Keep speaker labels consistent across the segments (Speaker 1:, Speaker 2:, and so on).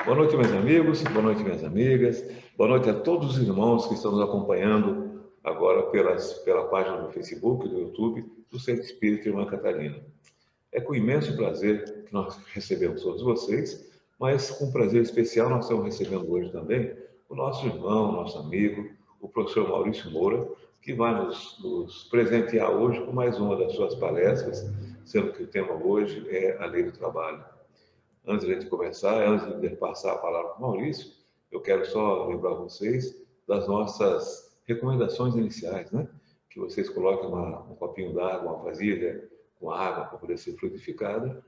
Speaker 1: Boa noite, meus amigos, boa noite, minhas amigas, boa noite a todos os irmãos que estão nos acompanhando agora pela página do Facebook, do YouTube, do Centro Espírita Irmã Catarina. É com imenso prazer que nós recebemos todos vocês, mas com um prazer especial nós estamos recebendo hoje também o nosso irmão, nosso amigo, o professor Maurício Moura, que vai nos presentear hoje com mais uma das suas palestras, sendo que o tema hoje é a lei do trabalho. Antes de a gente começar, antes de passar a palavra para o Maurício, eu quero só lembrar vocês das nossas recomendações iniciais, né? Que vocês coloquem um copinho d'água, uma vasilha com água para poder ser fluidificada,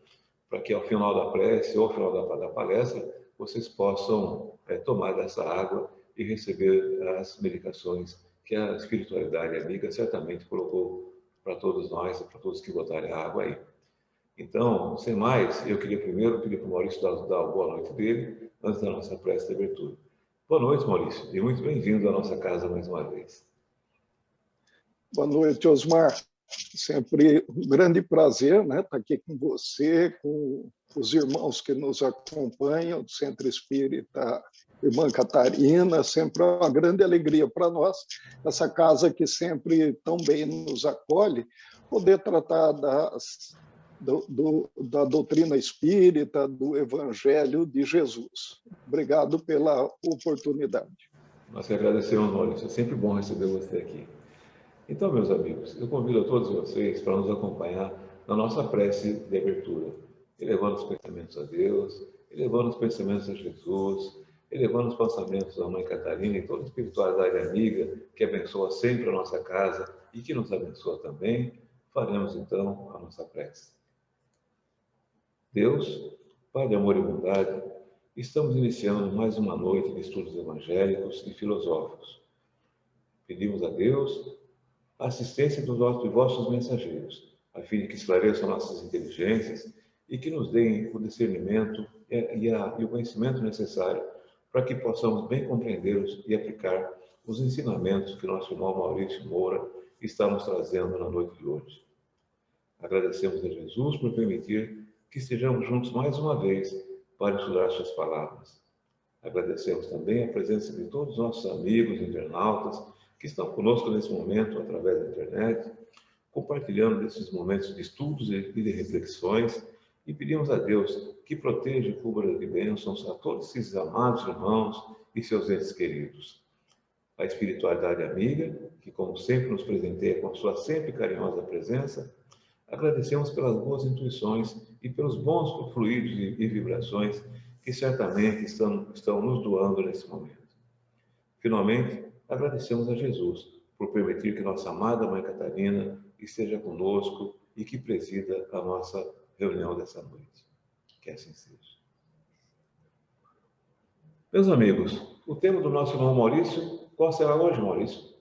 Speaker 1: para que ao final da prece ou ao final da palestra, vocês possam tomar dessa água e receber as medicações que a espiritualidade amiga certamente colocou para todos nós, para todos que botarem a água aí. Então, sem mais, eu queria primeiro pedir para o Maurício dar a boa noite dele, antes da nossa prece de abertura. Boa noite, Maurício, e muito bem-vindo à nossa casa mais uma vez.
Speaker 2: Boa noite, Osmar. Sempre um grande prazer, né, estar aqui com você, com os irmãos que nos acompanham, do Centro Espírita Irmã Catarina. Sempre uma grande alegria para nós, essa casa que sempre tão bem nos acolhe, poder tratar da doutrina espírita, do Evangelho de Jesus. Obrigado pela oportunidade.
Speaker 1: Nós que agradecemos, Maurício. É sempre bom receber você aqui. Então, meus amigos, eu convido a todos vocês para nos acompanhar na nossa prece de abertura, elevando os pensamentos a Deus, elevando os pensamentos a Jesus, elevando os pensamentos à Mãe Catarina e toda a espiritualidade amiga que abençoa sempre a nossa casa e que nos abençoa também. Faremos, então, a nossa prece. Deus, Pai de amor e bondade, estamos iniciando mais uma noite de estudos evangélicos e filosóficos. Pedimos a Deus a assistência de vossos mensageiros, a fim de que esclareçam nossas inteligências e que nos deem o discernimento e o conhecimento necessário para que possamos bem compreendê-los e aplicar os ensinamentos que nosso irmão Maurício Moura está nos trazendo na noite de hoje. Agradecemos a Jesus por permitir que estejamos juntos mais uma vez para estudar suas palavras. Agradecemos também a presença de todos os nossos amigos internautas que estão conosco nesse momento através da internet, compartilhando desses momentos de estudos e de reflexões, e pedimos a Deus que proteja e cubra de bênçãos a todos esses amados irmãos e seus entes queridos. A espiritualidade amiga, que como sempre nos presenteia com sua sempre carinhosa presença, agradecemos pelas boas intuições e pelos bons fluidos e vibrações que certamente estão nos doando nesse momento. Finalmente, agradecemos a Jesus por permitir que nossa amada Mãe Catarina esteja conosco e que presida a nossa reunião dessa noite. Que assim seja. Meus amigos, o tema do nosso irmão Maurício, qual será hoje, Maurício?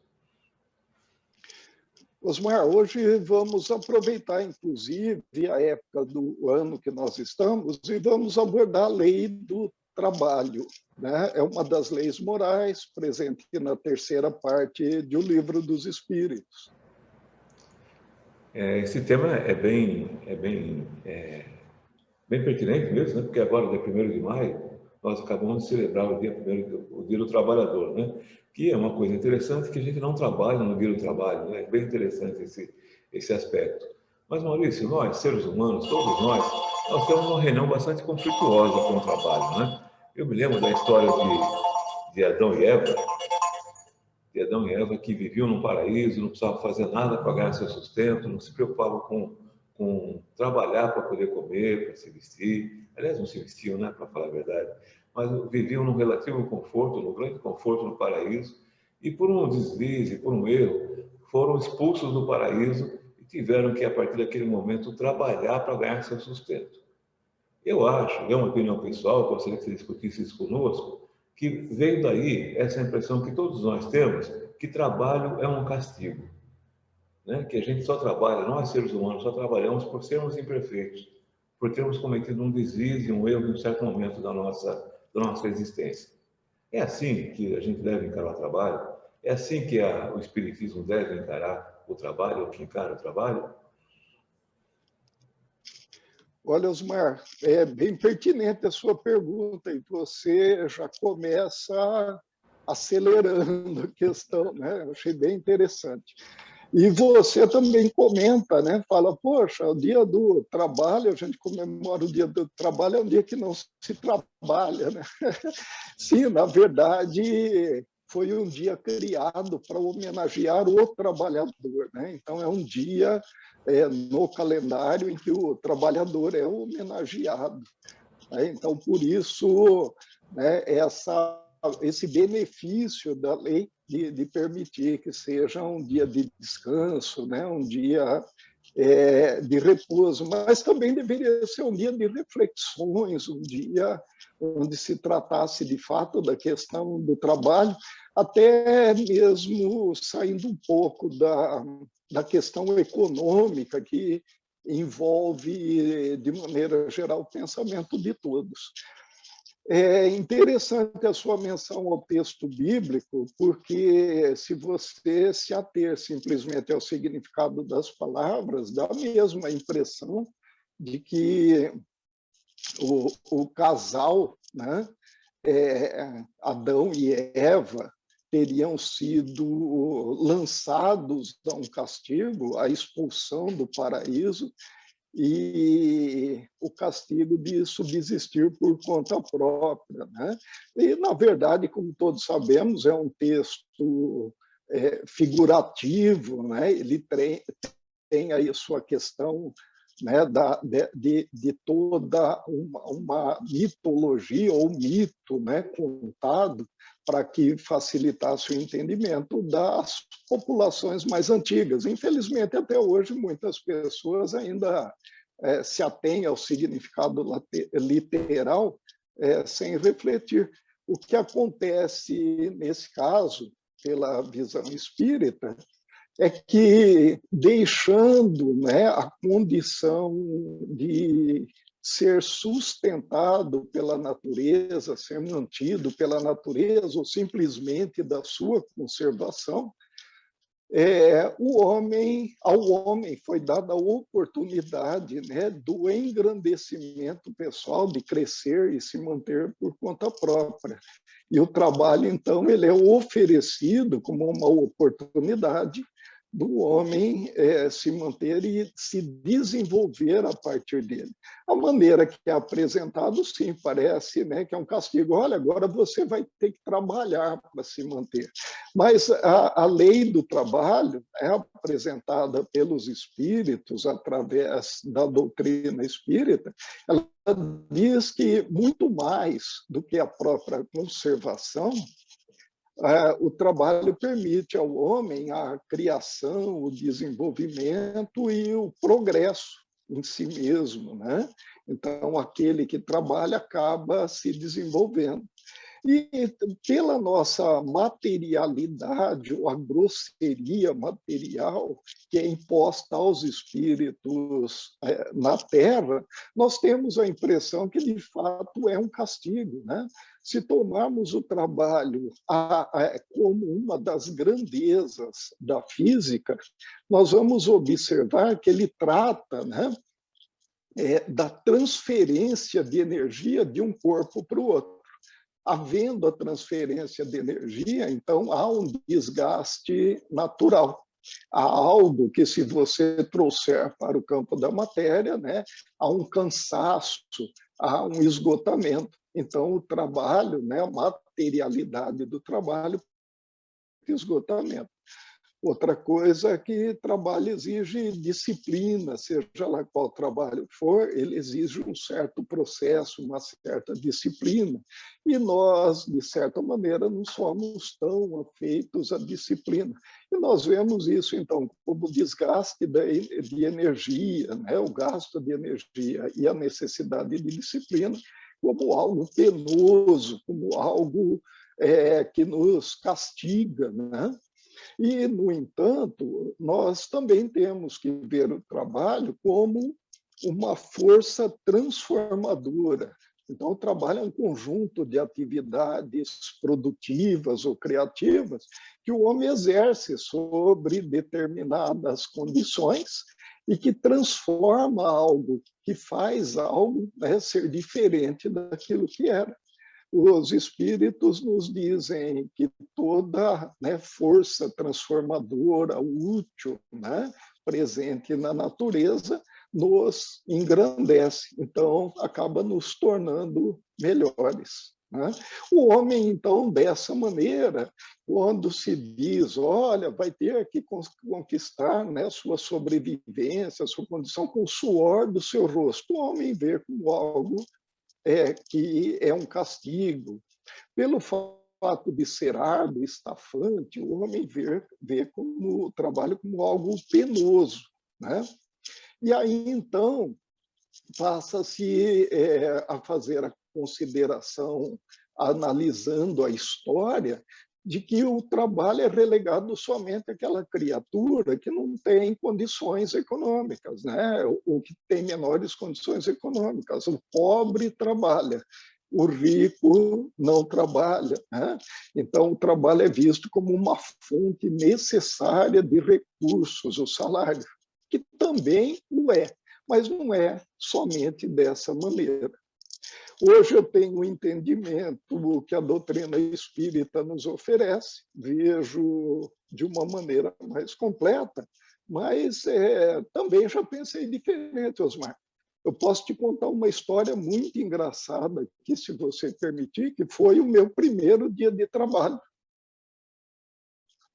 Speaker 2: Osmar, hoje vamos aproveitar, inclusive, a época do ano que nós estamos e vamos abordar a lei do trabalho, né? É uma das leis morais, presente na terceira parte do Livro dos Espíritos.
Speaker 1: Esse tema é bem pertinente mesmo, né? Porque agora, dia 1º de maio, nós acabamos de celebrar o Dia do Trabalhador, né? Que é uma coisa interessante que a gente não trabalha no Dia do Trabalho, né? É bem interessante esse aspecto. Mas, Maurício, nós, seres humanos, todos nós temos uma reunião bastante conflituosa com o trabalho, né? Eu me lembro da história de Adão e Eva, que viviam num paraíso, não precisavam fazer nada para ganhar seu sustento, não se preocupavam com trabalhar para poder comer, para se vestir. Aliás, não se vestiam, né, para falar a verdade, mas viviam num relativo conforto, num grande conforto no paraíso, e por um deslize, por um erro, foram expulsos do paraíso e tiveram que, a partir daquele momento, trabalhar para ganhar seu sustento. Eu acho, é uma opinião pessoal, gostaria que você discutisse isso conosco, que veio daí essa impressão que todos nós temos, que trabalho é um castigo. Né? Que a gente só trabalha, nós seres humanos só trabalhamos por sermos imperfeitos, por termos cometido um deslize, um erro em um certo momento da nossa existência. É assim que a gente deve encarar o trabalho? É assim que o Espiritismo deve encarar o trabalho, ou que encara o trabalho?
Speaker 2: Olha, Osmar, é bem pertinente a sua pergunta e você já começa acelerando a questão, né? Eu achei bem interessante. E você também comenta, né? Fala, poxa, o dia do trabalho, a gente comemora o dia do trabalho, é um dia que não se trabalha, né? Sim, na verdade, foi um dia criado para homenagear o trabalhador, né? Então, é um dia no calendário em que o trabalhador é homenageado, né? Então, por isso, né, esse benefício da lei de permitir que seja um dia de descanso, né, um dia de repouso, mas também deveria ser um dia de reflexões, um dia onde se tratasse de fato da questão do trabalho, até mesmo saindo um pouco da questão econômica que envolve, de maneira geral, o pensamento de todos. É interessante a sua menção ao texto bíblico, porque se você se ater simplesmente ao significado das palavras, dá a mesma impressão de que o casal, né, Adão e Eva, teriam sido lançados a um castigo, a expulsão do paraíso, e o castigo de subsistir por conta própria, né? E, na verdade, como todos sabemos, é um texto figurativo, né? Ele tem aí a sua questão, né, de toda uma mitologia ou mito, né, contado para que facilitasse o entendimento das populações mais antigas. Infelizmente, até hoje, muitas pessoas ainda se atêm ao significado literal sem refletir. O que acontece nesse caso, pela visão espírita, é que, deixando, né, a condição de ser sustentado pela natureza, ser mantido pela natureza, ou simplesmente da sua conservação, ao homem foi dada a oportunidade, né, do engrandecimento pessoal, de crescer e se manter por conta própria. E o trabalho, então, ele é oferecido como uma oportunidade do homem se manter e se desenvolver a partir dele. A maneira que é apresentado, sim, parece, né, que é um castigo. Olha, agora você vai ter que trabalhar para se manter. Mas a lei do trabalho é apresentada pelos espíritos através da doutrina espírita. Ela diz que muito mais do que a própria conservação, o trabalho permite ao homem a criação, o desenvolvimento e o progresso em si mesmo, né? Então, aquele que trabalha acaba se desenvolvendo. E pela nossa materialidade, ou a grosseria material que é imposta aos espíritos na Terra, nós temos a impressão que, de fato, é um castigo, né? Se tomarmos o trabalho como uma das grandezas da física, nós vamos observar que ele trata, né, da transferência de energia de um corpo para o outro. Havendo a transferência de energia, então há um desgaste natural. Há algo que, se você trouxer para o campo da matéria, né, há um cansaço, há um esgotamento. Então, o trabalho, né, a materialidade do trabalho, esgotamento. Outra coisa é que trabalho exige disciplina, seja lá qual trabalho for, ele exige um certo processo, uma certa disciplina. E nós, de certa maneira, não somos tão afeitos à disciplina. E nós vemos isso, então, como desgaste de energia, né? O gasto de energia e a necessidade de disciplina, como algo penoso, como algo que nos castiga, né? E, no entanto, nós também temos que ver o trabalho como uma força transformadora. Então, o trabalho é um conjunto de atividades produtivas ou criativas que o homem exerce sobre determinadas condições e que transforma algo, que faz algo, né, ser diferente daquilo que era. Os espíritos nos dizem que toda, né, força transformadora, útil, né, presente na natureza, nos engrandece, então acaba nos tornando melhores. Né? O homem, então, dessa maneira, quando se diz, olha, vai ter que conquistar, né, sua sobrevivência, sua condição com o suor do seu rosto, o homem vê como algo que é um castigo. Pelo fato de ser árduo, estafante, o homem vê como o trabalho como algo penoso. Né? E aí, então, passa-se a fazer a consideração, analisando a história, de que o trabalho é relegado somente àquela criatura que não tem condições econômicas, né? O que tem menores condições econômicas. O pobre trabalha, o rico não trabalha. Né? Então, o trabalho é visto como uma fonte necessária de recursos, o salário, que também o é, mas não é somente dessa maneira. Hoje eu tenho um entendimento que a doutrina espírita nos oferece, vejo de uma maneira mais completa, mas também já pensei diferente, Osmar. Eu posso te contar uma história muito engraçada, que, se você permitir, que foi o meu primeiro dia de trabalho.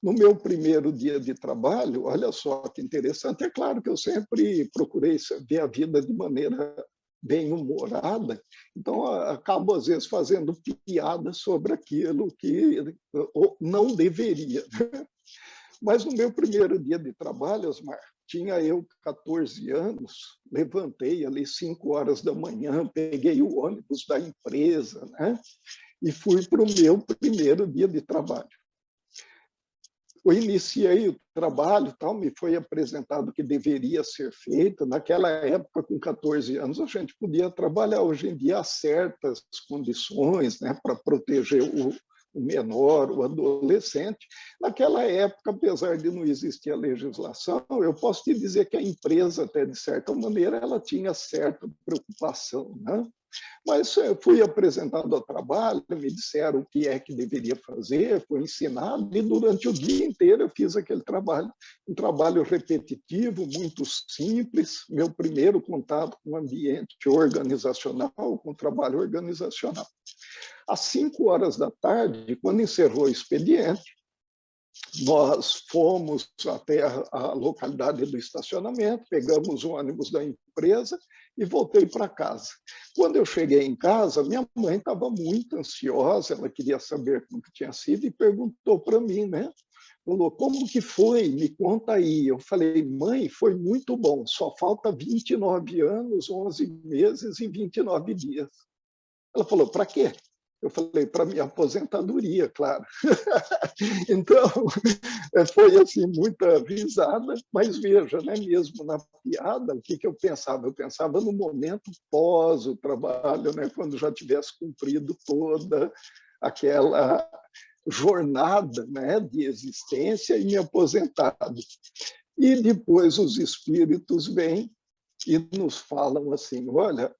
Speaker 2: No meu primeiro dia de trabalho, olha só que interessante, é claro que eu sempre procurei ver a vida de maneira bem-humorada, então acabo, às vezes, fazendo piada sobre aquilo que não deveria. Mas no meu primeiro dia de trabalho, Osmar, tinha eu 14 anos, levantei ali 5 horas da manhã, peguei o ônibus da empresa, né, e fui para o meu primeiro dia de trabalho. Eu iniciei o trabalho, tal, me foi apresentado o que deveria ser feito. Naquela época, com 14 anos, a gente podia trabalhar. Hoje em dia, há certas condições, né, para proteger o menor, o adolescente. Naquela época, apesar de não existir a legislação, eu posso te dizer que a empresa, até de certa maneira, ela tinha certa preocupação, né? Mas fui apresentado ao trabalho, me disseram o que é que deveria fazer, fui ensinado, e durante o dia inteiro eu fiz aquele trabalho. Um trabalho repetitivo, muito simples, meu primeiro contato com o ambiente organizacional, com o trabalho organizacional. Às 5 horas da tarde, quando encerrou o expediente, nós fomos até a localidade do estacionamento, pegamos o ônibus da empresa e voltei para casa. Quando eu cheguei em casa, minha mãe estava muito ansiosa, ela queria saber como que tinha sido e perguntou para mim, né? Falou, como que foi? Me conta aí. Eu falei, mãe, foi muito bom, só falta 29 anos, 11 meses e 29 dias. Ela falou, para quê? Eu falei, para minha aposentadoria, claro. Então, foi assim, muita risada, mas veja, né, mesmo na piada, o que eu pensava? Eu pensava no momento pós o trabalho, né, quando já tivesse cumprido toda aquela jornada, né, de existência e me aposentado. E depois os espíritos vêm e nos falam assim, olha,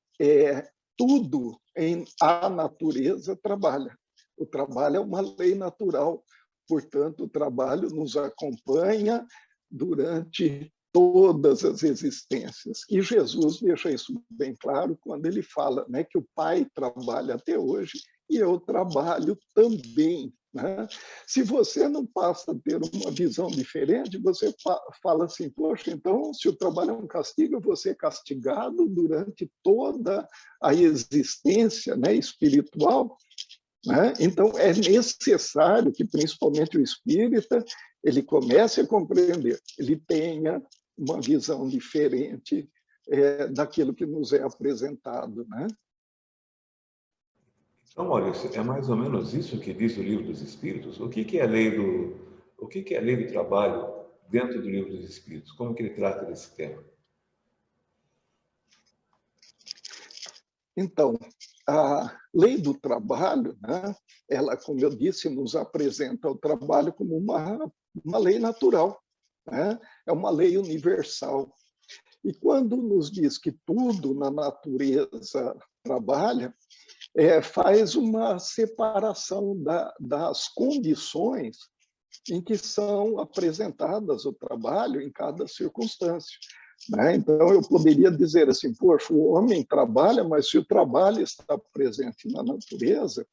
Speaker 2: tudo em a natureza trabalha. O trabalho é uma lei natural, portanto, o trabalho nos acompanha durante todas as existências. E Jesus deixa isso bem claro quando ele fala, né, que o Pai trabalha até hoje e eu trabalho também. Né? Se você não passa a ter uma visão diferente, você fala assim, poxa, então, se o trabalho é um castigo, eu vou ser castigado durante toda a existência, né, espiritual. Né? Então, é necessário que, principalmente o espírita, ele comece a compreender, ele tenha uma visão diferente daquilo que nos é apresentado. Né?
Speaker 1: Então, Maurício, é mais ou menos isso que diz o Livro dos Espíritos? O que é a lei do trabalho dentro do Livro dos Espíritos? Como que ele trata desse tema?
Speaker 2: Então, a lei do trabalho, né, ela, como eu disse, nos apresenta o trabalho como uma lei natural, né? É uma lei universal. E quando nos diz que tudo na natureza trabalha, faz uma separação das condições em que são apresentadas o trabalho em cada circunstância. Né? Então, eu poderia dizer assim, poxa, o homem trabalha, mas se o trabalho está presente na natureza,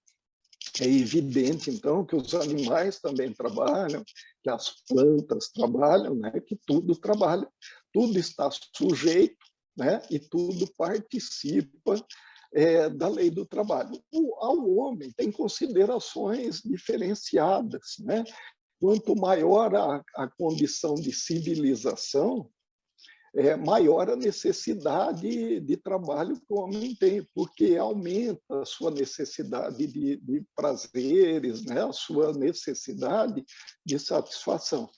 Speaker 2: é evidente, então, que os animais também trabalham, que as plantas trabalham, né? Que tudo trabalha, tudo está sujeito, né? E tudo participa da lei do trabalho. Ao homem tem considerações diferenciadas, né? Quanto maior a condição de civilização, maior a necessidade de trabalho que o homem tem, porque aumenta a sua necessidade de prazeres, né? A sua necessidade de satisfação.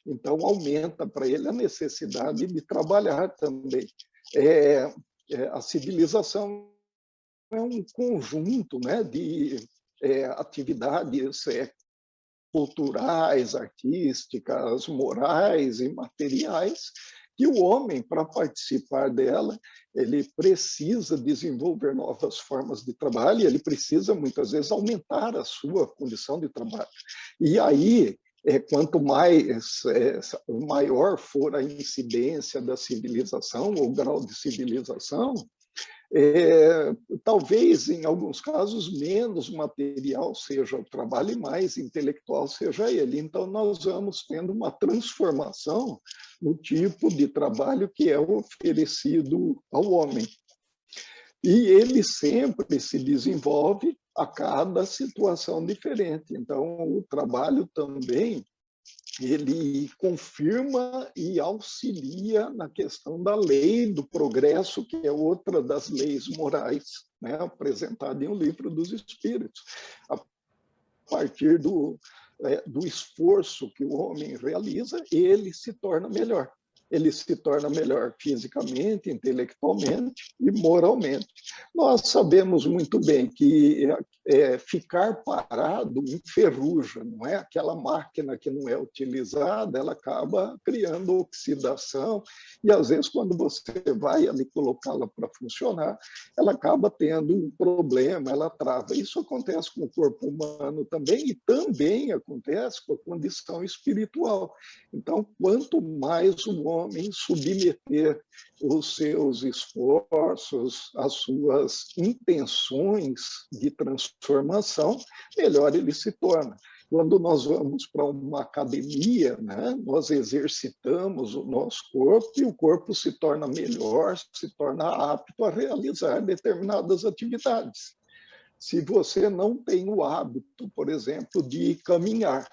Speaker 2: Então, aumenta para ele a necessidade de trabalhar também. A civilização é um conjunto, né, de atividades culturais, artísticas, morais e materiais, que o homem, para participar dela, ele precisa desenvolver novas formas de trabalho, e ele precisa, muitas vezes, aumentar a sua condição de trabalho. E aí, quanto maior for a incidência da civilização, ou o grau de civilização, talvez, em alguns casos, menos material seja o trabalho e mais intelectual seja ele. Então, nós vamos tendo uma transformação no tipo de trabalho que é oferecido ao homem. E ele sempre se desenvolve a cada situação diferente. Então, o trabalho também ele confirma e auxilia na questão da lei do progresso, que é outra das leis morais, né, apresentada em O Livro dos Espíritos. A partir do esforço que o homem realiza, ele se torna melhor. Ele se torna melhor fisicamente, intelectualmente e moralmente. Nós sabemos muito bem que ficar parado enferruja, não é? Aquela máquina que não é utilizada, ela acaba criando oxidação e, às vezes, quando você vai ali colocá-la para funcionar, ela acaba tendo um problema, ela trava. Isso acontece com o corpo humano também e também acontece com a condição espiritual. Então, quanto mais o homem submeter os seus esforços, as suas intenções de transformação, melhor ele se torna. Quando nós vamos para uma academia, né, nós exercitamos o nosso corpo e o corpo se torna melhor, se torna apto a realizar determinadas atividades. Se você não tem o hábito, por exemplo, de caminhar,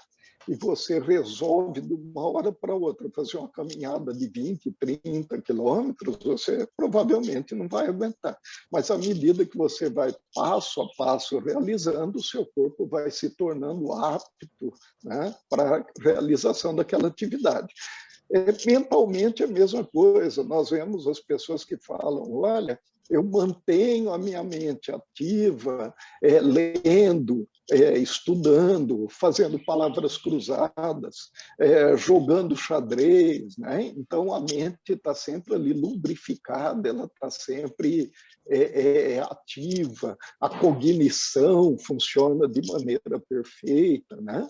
Speaker 2: e você resolve de uma hora para outra fazer uma caminhada de 20, 30 quilômetros, você provavelmente não vai aguentar. Mas à medida que você vai passo a passo realizando, o seu corpo vai se tornando apto, né, para a realização daquela atividade. Mentalmente é a mesma coisa. Nós vemos as pessoas que falam, olha, eu mantenho a minha mente ativa, lendo, estudando, fazendo palavras cruzadas, jogando xadrez, né? Então a mente está sempre ali lubrificada, ela está sempre ativa, a cognição funciona de maneira perfeita, né?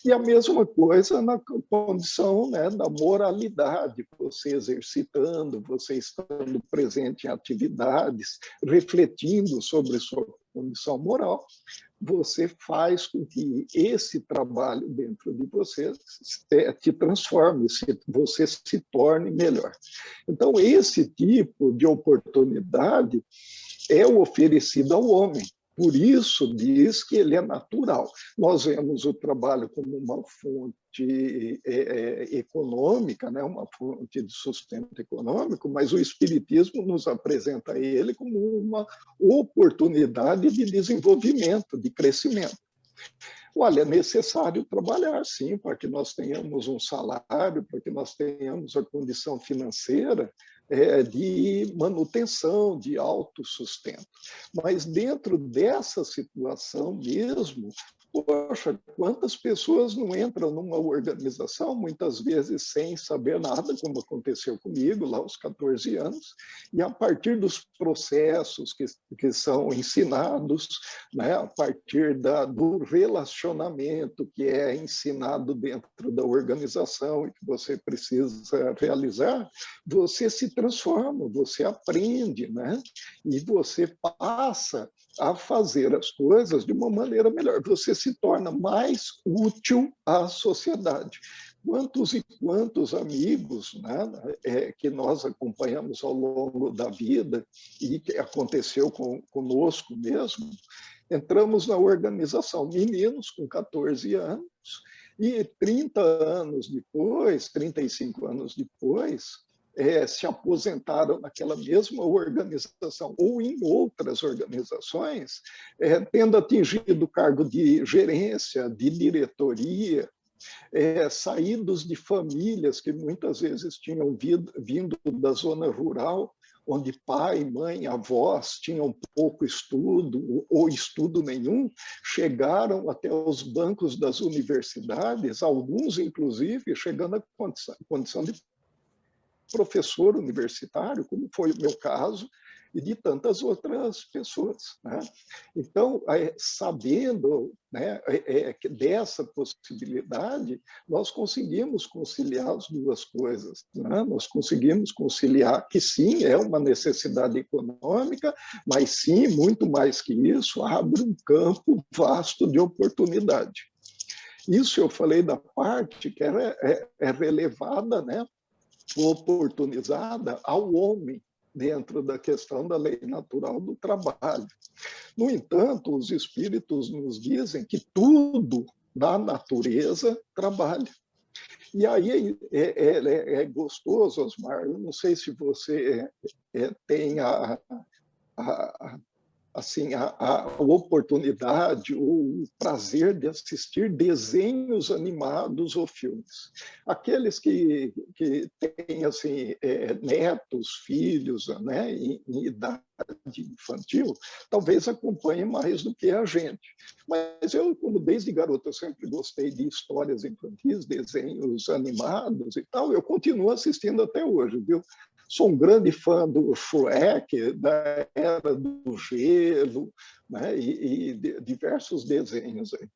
Speaker 2: E a mesma coisa na condição, né, da moralidade, você exercitando, você estando presente em atividades, refletindo sobre sua condição moral, você faz com que esse trabalho dentro de você te transforme, você se torne melhor. Então, esse tipo de oportunidade é oferecido ao homem. Por isso diz que ele é natural. Nós vemos o trabalho como uma fonte econômica, né? Uma fonte de sustento econômico, mas o Espiritismo nos apresenta ele como uma oportunidade de desenvolvimento, de crescimento. Olha, é necessário trabalhar, sim, para que nós tenhamos um salário, para que nós tenhamos a condição financeira, de manutenção, de autossustento. Mas dentro dessa situação mesmo, poxa, quantas pessoas não entram numa organização, muitas vezes sem saber nada, como aconteceu comigo lá aos 14 anos, e a partir dos processos que são ensinados, né, a partir do relacionamento que é ensinado dentro da organização e que você precisa realizar, você se transforma, você aprende, né? E você passa a fazer as coisas de uma maneira melhor. Você se torna mais útil à sociedade. Quantos e quantos amigos, né, que nós acompanhamos ao longo da vida e que aconteceu conosco mesmo, entramos na organização, meninos com 14 anos, e 30 anos depois, 35 anos depois, se aposentaram naquela mesma organização ou em outras organizações, tendo atingido o cargo de gerência, de diretoria, saídos de famílias que muitas vezes tinham vindo da zona rural, onde pai, mãe, avós tinham pouco estudo ou estudo nenhum, chegaram até os bancos das universidades, alguns, inclusive, chegando à condição de professor universitário, como foi o meu caso, e de tantas outras pessoas, né? Então, sabendo, né, dessa possibilidade, nós conseguimos conciliar as duas coisas, né? Nós conseguimos conciliar que sim, é uma necessidade econômica, mas sim, muito mais que isso, abre um campo vasto de oportunidade. Isso eu falei da parte que é relevada, né, oportunizada ao homem dentro da questão da lei natural do trabalho. No entanto, os espíritos nos dizem que tudo na natureza trabalha. E aí é gostoso, Osmar, eu não sei se você tem assim, a oportunidade, o prazer de assistir desenhos animados ou filmes. Aqueles que têm assim, netos, filhos, né, em idade infantil, talvez acompanhem mais do que a gente. Mas eu, como desde garoto, eu sempre gostei de histórias infantis, desenhos animados e tal, eu continuo assistindo até hoje, viu? Sou um grande fã do Shrek, da Era do Gelo, né? e diversos desenhos aí.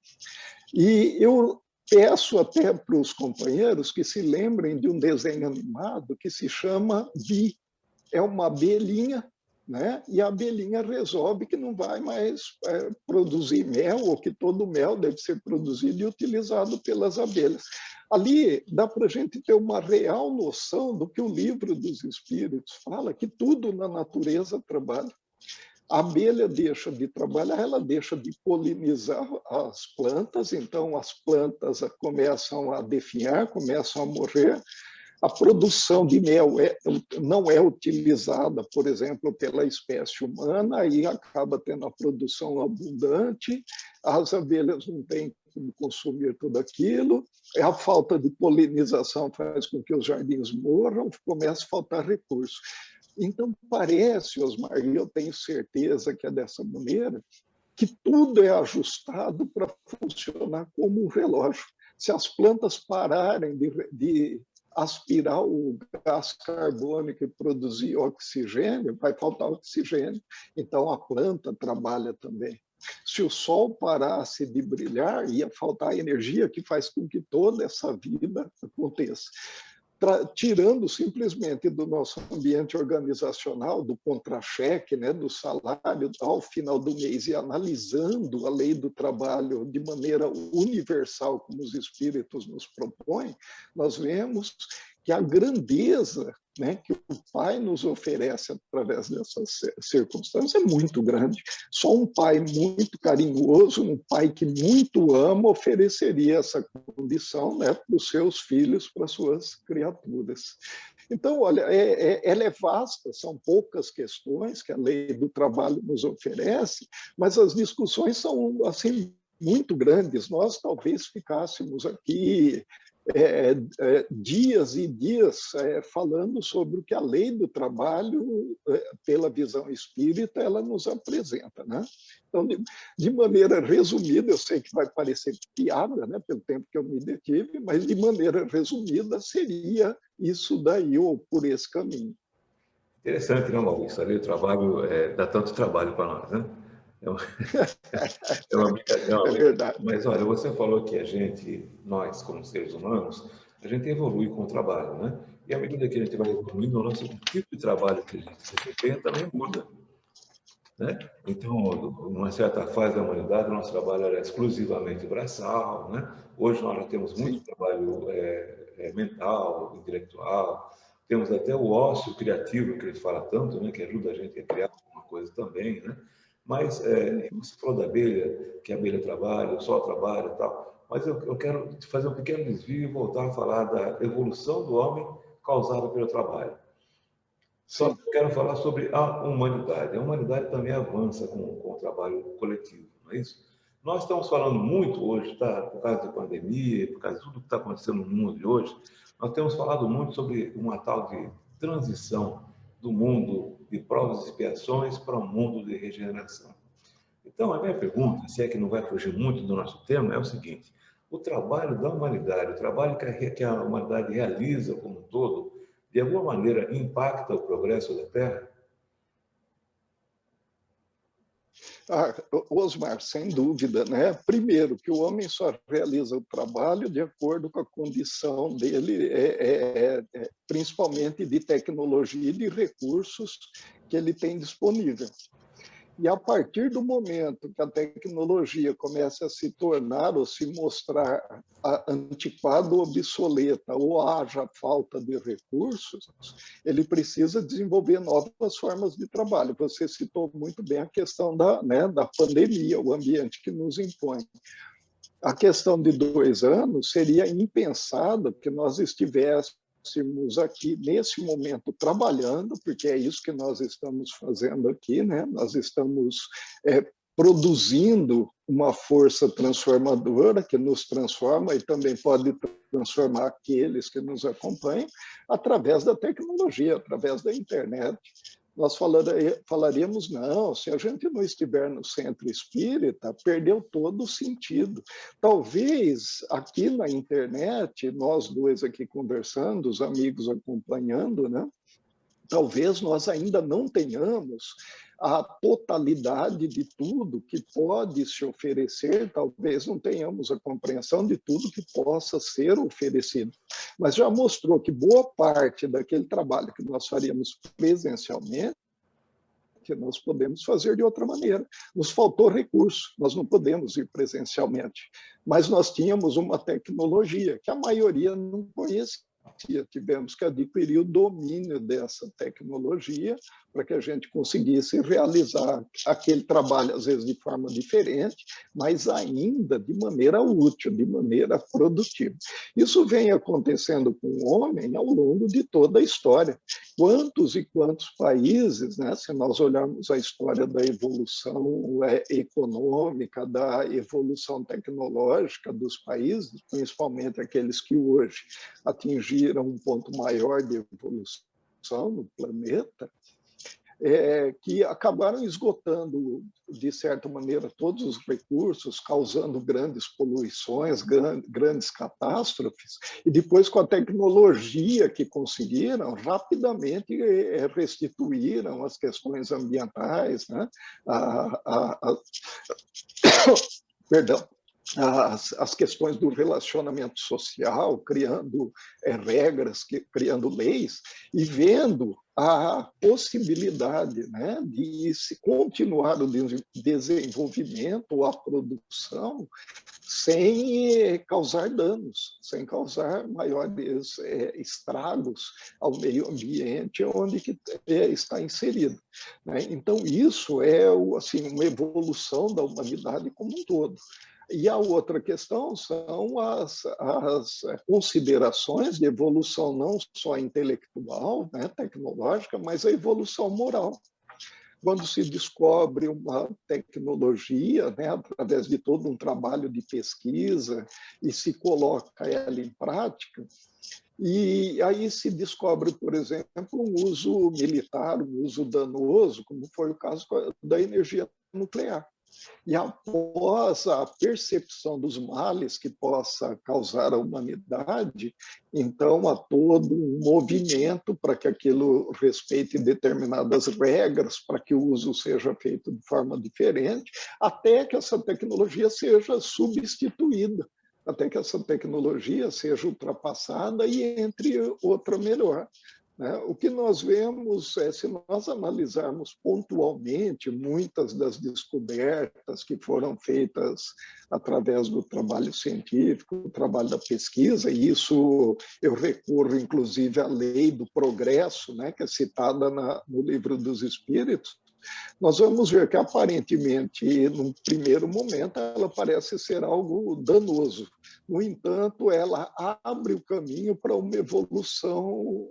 Speaker 2: E eu peço até para os companheiros que se lembrem de um desenho animado que se chama Bi. É uma abelhinha, né? E a abelhinha resolve que não vai mais produzir mel, ou que todo o mel deve ser produzido e utilizado pelas abelhas. Ali dá para a gente ter uma real noção do que o livro dos Espíritos fala, que tudo na natureza trabalha. A abelha deixa de trabalhar, ela deixa de polinizar as plantas, então as plantas começam a definhar, começam a morrer. A produção de mel não é utilizada, por exemplo, pela espécie humana, e acaba tendo a produção abundante, as abelhas não têm como consumir tudo aquilo, a falta de polinização faz com que os jardins morram, começa a faltar recursos. Então, parece, Osmar, e eu tenho certeza que é dessa maneira, que tudo é ajustado para funcionar como um relógio. Se as plantas pararem de aspirar o gás carbônico e produzir oxigênio, vai faltar oxigênio. Então, a planta trabalha também. Se o sol parasse de brilhar, ia faltar energia que faz com que toda essa vida aconteça. Tirando simplesmente do nosso ambiente organizacional, do contra-cheque, né, do salário ao final do mês, e analisando a lei do trabalho de maneira universal, como os espíritos nos propõem, nós vemos que a grandeza, né, que o Pai nos oferece através dessas circunstâncias é muito grande. Só um pai muito carinhoso, um pai que muito ama, ofereceria essa condição, né, para os seus filhos, para as suas criaturas. Então, olha, ela é vasta, são poucas questões que a lei do trabalho nos oferece, mas as discussões são assim muito grandes. Nós talvez ficássemos aqui dias e dias falando sobre o que a lei do trabalho, pela visão espírita, ela nos apresenta, né? Então, de maneira resumida, eu sei que vai parecer piada, né, pelo tempo que eu me detive, mas de maneira resumida seria isso daí, ou por esse caminho.
Speaker 1: Interessante, não, Maurício? Ali o trabalho dá tanto trabalho para nós, né? É uma brincadeira.
Speaker 2: É verdade.
Speaker 1: Mas, olha, você falou que a gente, nós, como seres humanos, a gente evolui com o trabalho, né? E à medida que a gente vai evoluindo, o nosso tipo de trabalho que a gente desempenha também muda, né? Então, numa certa fase da humanidade, o nosso trabalho era exclusivamente braçal, né? Hoje nós já temos muito trabalho mental, intelectual, temos até o ócio criativo, que ele fala tanto, né? Que ajuda a gente a criar alguma coisa também, né? Mas você falou da abelha, que a abelha trabalha, o sol trabalha e tal, mas eu quero fazer um pequeno desvio e voltar a falar da evolução do homem causada pelo trabalho. Só que eu quero falar sobre a humanidade. A humanidade também avança com o trabalho coletivo, não é isso? Nós estamos falando muito hoje, tá, por causa da pandemia, por causa de tudo que está acontecendo no mundo de hoje, nós temos falado muito sobre uma tal de transição do mundo de provas e expiações para um mundo de regeneração. Então, a minha pergunta, se é que não vai fugir muito do nosso tema, é o seguinte: o trabalho da humanidade, o trabalho que a humanidade realiza como um todo, de alguma maneira impacta o progresso da Terra?
Speaker 2: Osmar, sem dúvida, né? Primeiro, que o homem só realiza o trabalho de acordo com a condição dele, principalmente de tecnologia e de recursos que ele tem disponível. E a partir do momento que a tecnologia começa a se tornar ou se mostrar antiquada ou obsoleta, ou haja falta de recursos, ele precisa desenvolver novas formas de trabalho. Você citou muito bem a questão da pandemia, o ambiente que nos impõe. A questão de 2 anos seria impensado que nós estivéssemos aqui nesse momento trabalhando, porque é isso que nós estamos fazendo aqui, né? Nós estamos produzindo uma força transformadora que nos transforma e também pode transformar aqueles que nos acompanham através da tecnologia, através da internet. Nós falaríamos, não, se a gente não estiver no centro espírita, perdeu todo o sentido. Talvez aqui na internet, nós dois aqui conversando, os amigos acompanhando, né? Talvez nós ainda não tenhamos a totalidade de tudo que pode se oferecer, talvez não tenhamos a compreensão de tudo que possa ser oferecido. Mas já mostrou que boa parte daquele trabalho que nós faríamos presencialmente, que nós podemos fazer de outra maneira. Nos faltou recurso, nós não podemos ir presencialmente, mas nós tínhamos uma tecnologia que a maioria não conhecia. Tivemos que adquirir o domínio dessa tecnologia para que a gente conseguisse realizar aquele trabalho, às vezes de forma diferente, mas ainda de maneira útil, de maneira produtiva. Isso vem acontecendo com o homem ao longo de toda a história. Quantos e quantos países, né, se nós olharmos a história da evolução econômica, da evolução tecnológica dos países, principalmente aqueles que hoje atingiram um ponto maior de evolução no planeta, que acabaram esgotando, de certa maneira, todos os recursos, causando grandes poluições, grandes catástrofes, e depois, com a tecnologia que conseguiram, rapidamente restituíram as questões ambientais, né? Perdão. As questões do relacionamento social, criando regras, criando leis, e vendo a possibilidade, né, de se continuar o desenvolvimento, a produção, sem causar danos, sem causar maiores estragos ao meio ambiente onde que está inserido, né? Então, isso é assim, uma evolução da humanidade como um todo. E a outra questão são as considerações de evolução não só intelectual, né, tecnológica, mas a evolução moral. quando se descobre uma tecnologia, né, através de todo um trabalho de pesquisa, e se coloca ela em prática, e aí se descobre, por exemplo, um uso militar, um uso danoso, como foi o caso da energia nuclear. E após a percepção dos males que possa causar à humanidade, então há todo um movimento para que aquilo respeite determinadas regras, para que o uso seja feito de forma diferente, até que essa tecnologia seja substituída, até que essa tecnologia seja ultrapassada e entre outra melhor. O que nós vemos é, se nós analisarmos pontualmente muitas das descobertas que foram feitas através do trabalho científico, do trabalho da pesquisa, e isso eu recorro inclusive à lei do progresso, né, que é citada no Livro dos Espíritos, nós vamos ver que, aparentemente, num primeiro momento, ela parece ser algo danoso. No entanto, ela abre o caminho para uma evolução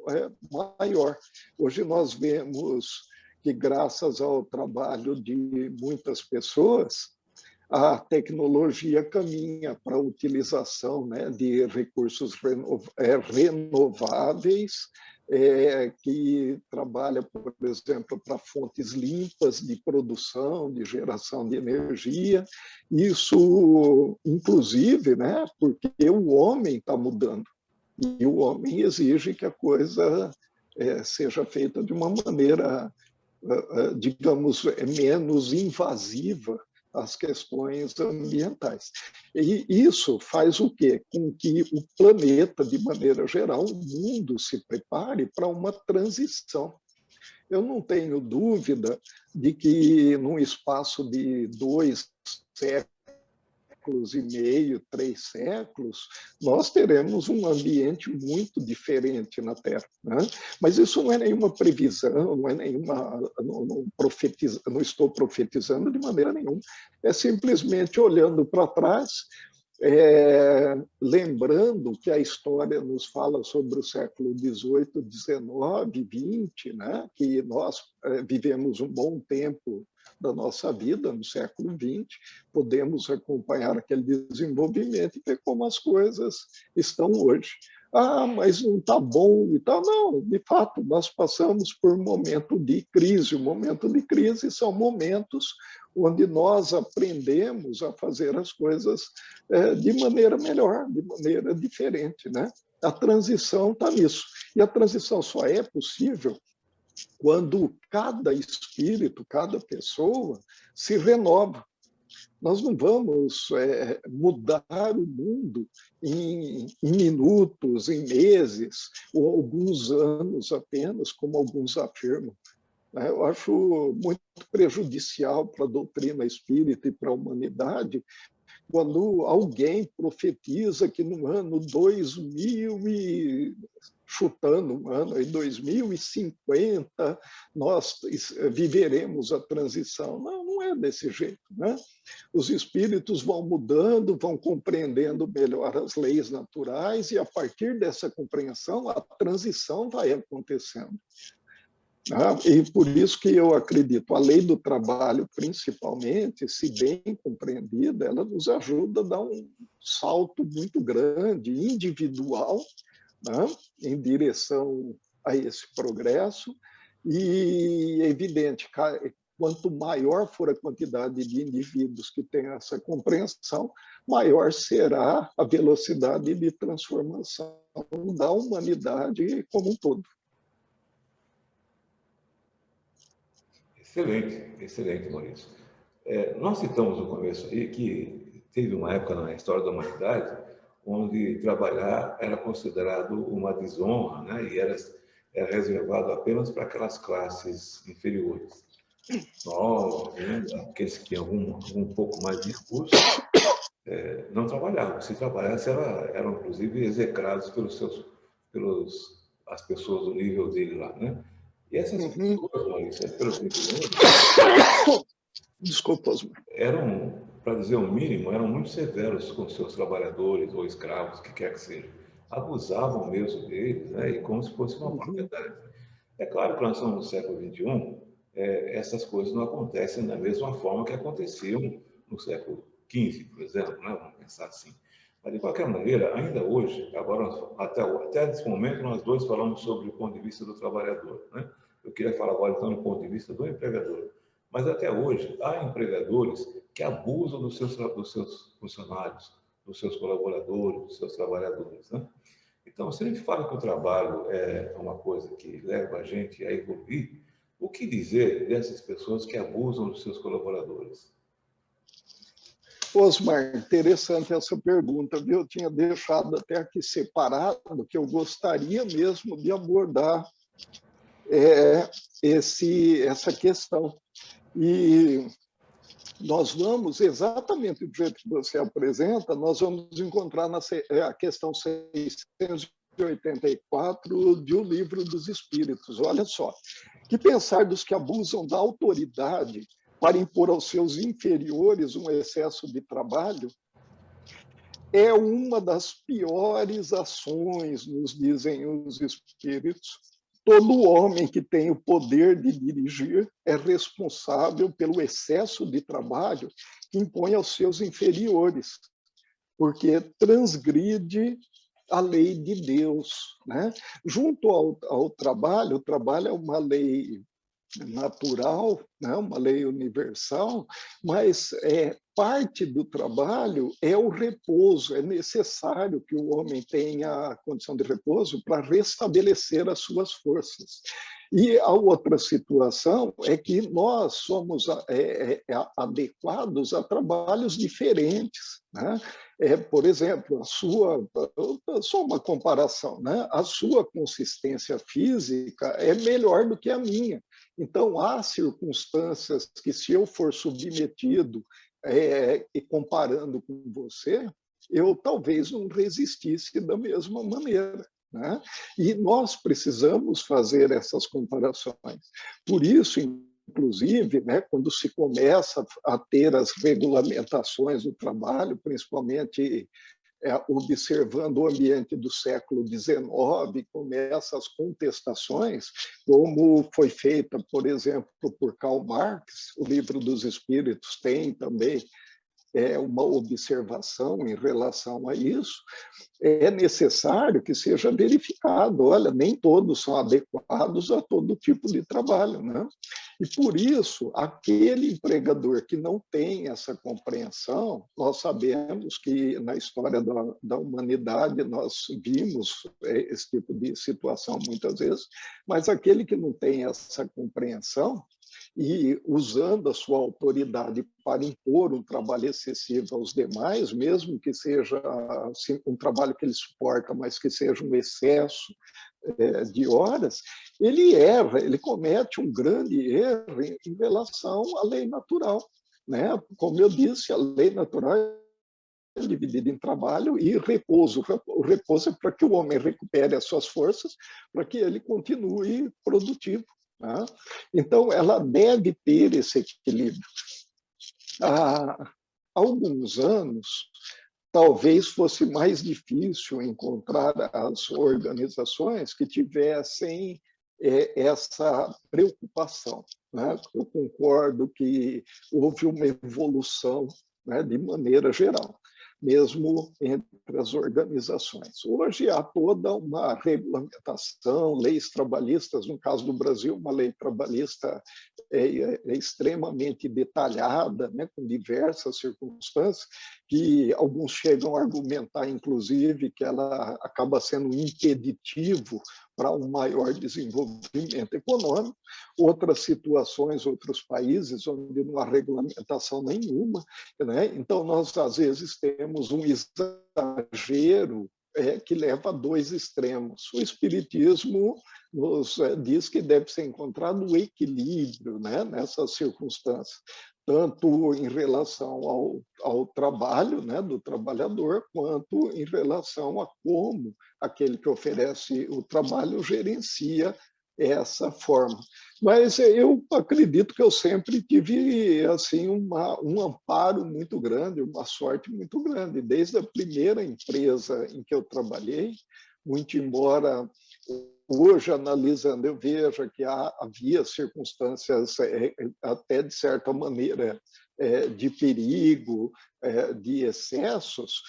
Speaker 2: maior. Hoje nós vemos que, graças ao trabalho de muitas pessoas, a tecnologia caminha para a utilização, né, de recursos renováveis, que trabalha, por exemplo, para fontes limpas de produção, de geração de energia. Isso, inclusive, né, porque o homem está mudando. E o homem exige que a coisa seja feita de uma maneira, digamos, menos invasiva às questões ambientais. E isso faz o quê? Com que o planeta, de maneira geral, o mundo se prepare para uma transição. Eu não tenho dúvida de que, num espaço de 2 séculos e meio, 3 séculos, nós teremos um ambiente muito diferente na Terra. Né? Mas isso não é nenhuma previsão, não é nenhuma. Não estou profetizando de maneira nenhuma. É simplesmente olhando para trás, lembrando que a história nos fala sobre o século XVIII, XIX, XX, né? Que nós vivemos um bom tempo da nossa vida no século XX, podemos acompanhar aquele desenvolvimento e ver como as coisas estão hoje. Ah, mas não está bom e tal. Não, de fato, nós passamos por um momento de crise. O momento de crise são momentos onde nós aprendemos a fazer as coisas de maneira melhor, de maneira diferente, né? A transição está nisso. E a transição só é possível quando cada espírito, cada pessoa se renova. Nós não vamos mudar o mundo em minutos, em meses, ou alguns anos apenas, como alguns afirmam. Eu acho muito prejudicial para a doutrina espírita e para a humanidade quando alguém profetiza que no ano 2000 chutando um ano aí 2050 nós viveremos a transição. Não, não é desse jeito, né? Os espíritos vão mudando, vão compreendendo melhor as leis naturais e a partir dessa compreensão a transição vai acontecendo. E por isso que eu acredito, a lei do trabalho, principalmente, se bem compreendida, ela nos ajuda a dar um salto muito grande, individual, né, em direção a esse progresso. E é evidente, quanto maior for a quantidade de indivíduos que têm essa compreensão, maior será a velocidade de transformação da humanidade como um todo.
Speaker 1: Excelente, excelente, Maurício. Nós citamos no começo aí que teve uma época na história da humanidade onde trabalhar era considerado uma desonra, né? E era reservado apenas para aquelas classes inferiores. Nós, né, aqueles que tinham um pouco mais de recursos, não trabalhavam. Se trabalhasse, eram inclusive execrados as pessoas do nível dele lá, né? E essas pessoas, Maurício, pelo que
Speaker 2: Desculpa,
Speaker 1: eram, para dizer o mínimo, eram muito severos com seus trabalhadores ou escravos, que quer que seja. Abusavam mesmo deles, né? E como se fosse uma propriedade. É claro que nós estamos no século XXI, essas coisas não acontecem da mesma forma que aconteciam no século XV, por exemplo, né? Vamos pensar assim. Mas, de qualquer maneira, ainda hoje, agora, até esse momento, nós dois falamos sobre o ponto de vista do trabalhador, né? Eu queria falar agora, então, do ponto de vista do empregador. Mas, até hoje, há empregadores que abusam dos seus funcionários, dos seus colaboradores, dos seus trabalhadores, né? Então, se a gente fala que o trabalho é uma coisa que leva a gente a evoluir, o que dizer dessas pessoas que abusam dos seus colaboradores?
Speaker 2: Osmar, interessante essa pergunta, viu? Eu tinha deixado até aqui separado, que eu gostaria mesmo de abordar essa questão. E nós vamos, exatamente do jeito que você apresenta, nós vamos encontrar a questão 684 de O Livro dos Espíritos. Olha só, que pensar dos que abusam da autoridade para impor aos seus inferiores um excesso de trabalho é uma das piores ações, nos dizem os espíritos. Todo homem que tem o poder de dirigir é responsável pelo excesso de trabalho que impõe aos seus inferiores, porque transgride a lei de Deus, né? Junto ao trabalho, o trabalho é uma lei natural, né? Uma lei universal, mas parte do trabalho é o repouso. É necessário que o homem tenha a condição de repouso para restabelecer as suas forças. E a outra situação é que nós somos adequados a trabalhos diferentes, né? Por exemplo, só uma comparação, né? A sua consistência física é melhor do que a minha. Então, há circunstâncias que, se eu for submetido e comparando com você, eu talvez não resistisse da mesma maneira, né? E nós precisamos fazer essas comparações. Por isso, inclusive, né, quando se começa a ter as regulamentações do trabalho, principalmente observando o ambiente do século XIX, começa as contestações, como foi feita, por exemplo, por Karl Marx. O Livro dos Espíritos tem também uma observação em relação a isso. É necessário que seja verificado. Olha, nem todos são adequados a todo tipo de trabalho, né? E por isso, aquele empregador que não tem essa compreensão, nós sabemos que na história da humanidade nós vimos esse tipo de situação muitas vezes, mas aquele que não tem essa compreensão, e usando a sua autoridade para impor um trabalho excessivo aos demais, mesmo que seja assim, um trabalho que ele suporta, mas que seja um excesso de horas, ele erra, ele comete um grande erro em relação à lei natural, né? Como eu disse, a lei natural é dividida em trabalho e repouso. O repouso é para que o homem recupere as suas forças, para que ele continue produtivo. Né? Então, ela deve ter esse equilíbrio. Há alguns anos, talvez fosse mais difícil encontrar as organizações que tivessem essa preocupação. Né? Eu concordo que houve uma evolução, né, de maneira geral, mesmo entre as organizações. Hoje há toda uma regulamentação, leis trabalhistas, no caso do Brasil, uma lei trabalhista extremamente detalhada, né, com diversas circunstâncias, que alguns chegam a argumentar, inclusive, que ela acaba sendo um impeditivo para um maior desenvolvimento econômico. Outras situações, outros países, onde não há regulamentação nenhuma, né? Então, nós, às vezes, temos um exagero que leva a dois extremos. O Espiritismo nos diz que deve ser encontrado o equilíbrio, né, nessas circunstâncias, tanto em relação ao trabalho, né, do trabalhador, quanto em relação a como aquele que oferece o trabalho gerencia essa forma. Mas eu acredito que eu sempre tive assim um amparo muito grande, uma sorte muito grande. Desde a primeira empresa em que eu trabalhei, muito embora hoje, analisando, eu vejo que havia circunstâncias, até de certa maneira, de perigo, de excessos.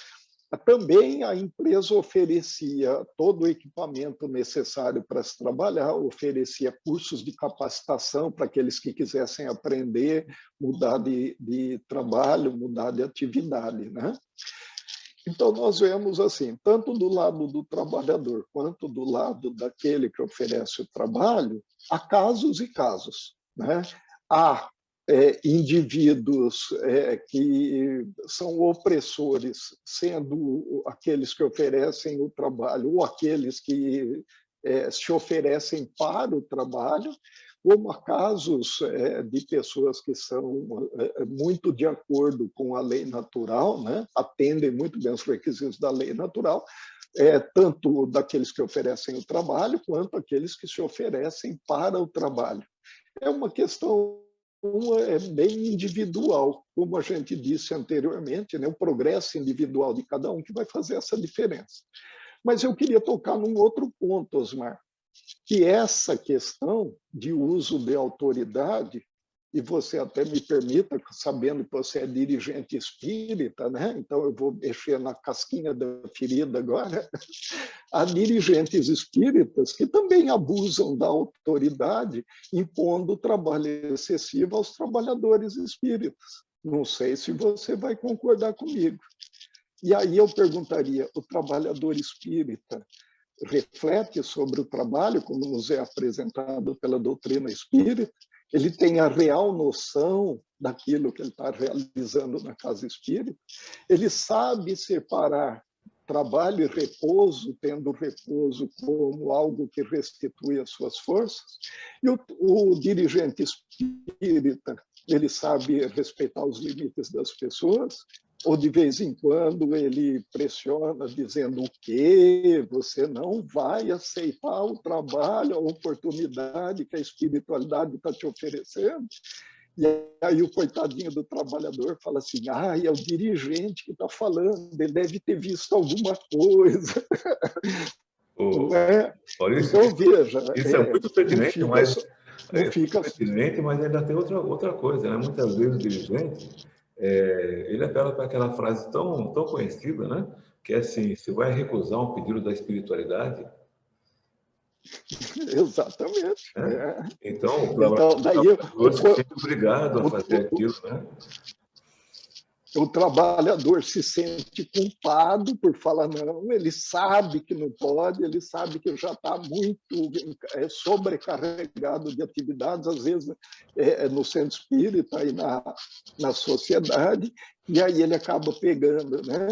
Speaker 2: Também a empresa oferecia todo o equipamento necessário para se trabalhar, oferecia cursos de capacitação para aqueles que quisessem aprender, mudar de trabalho, mudar de atividade, né? Então, nós vemos assim, tanto do lado do trabalhador quanto do lado daquele que oferece o trabalho, há casos e casos, né? Há indivíduos que são opressores, sendo aqueles que oferecem o trabalho ou aqueles que se oferecem para o trabalho, como há casos de pessoas que são muito de acordo com a lei natural, né? Atendem muito bem os requisitos da lei natural, tanto daqueles que oferecem o trabalho, quanto aqueles que se oferecem para o trabalho. É uma questão bem individual, como a gente disse anteriormente, né? O progresso individual de cada um que vai fazer essa diferença. Mas eu queria tocar num outro ponto, Osmar, que essa questão de uso de autoridade, e você até me permita, sabendo que você é dirigente espírita, né? Então eu vou mexer na casquinha da ferida agora, há dirigentes espíritas que também abusam da autoridade, impondo trabalho excessivo aos trabalhadores espíritas. Não sei se você vai concordar comigo. E aí eu perguntaria, o trabalhador espírita reflete sobre o trabalho, como nos é apresentado pela doutrina espírita? Ele tem a real noção daquilo que ele está realizando na casa espírita? Ele sabe separar trabalho e repouso, tendo repouso como algo que restitui as suas forças? E o dirigente espírita, ele sabe respeitar os limites das pessoas? Ou de vez em quando ele pressiona dizendo o quê? Você não vai aceitar o trabalho, a oportunidade que a espiritualidade está te oferecendo? E aí o coitadinho do trabalhador fala assim, é o dirigente que está falando, ele deve ter visto alguma coisa.
Speaker 1: Oh, Maurício,
Speaker 2: Então, veja,
Speaker 1: isso é muito pertinente, mas
Speaker 2: não fica...
Speaker 1: pertinente, mas ainda tem outra coisa, né? Muitas vezes o dirigente ele apela para aquela frase tão conhecida, né? Que é assim: se vai recusar um pedido da espiritualidade,
Speaker 2: Exatamente.
Speaker 1: né? Então,
Speaker 2: Então, daí
Speaker 1: o se sente obrigado a fazer aquilo, né?
Speaker 2: O trabalhador se sente culpado por falar não, ele sabe que não pode, ele sabe que já está muito sobrecarregado de atividades, às vezes no centro espírita e na sociedade, e aí ele acaba pegando, né?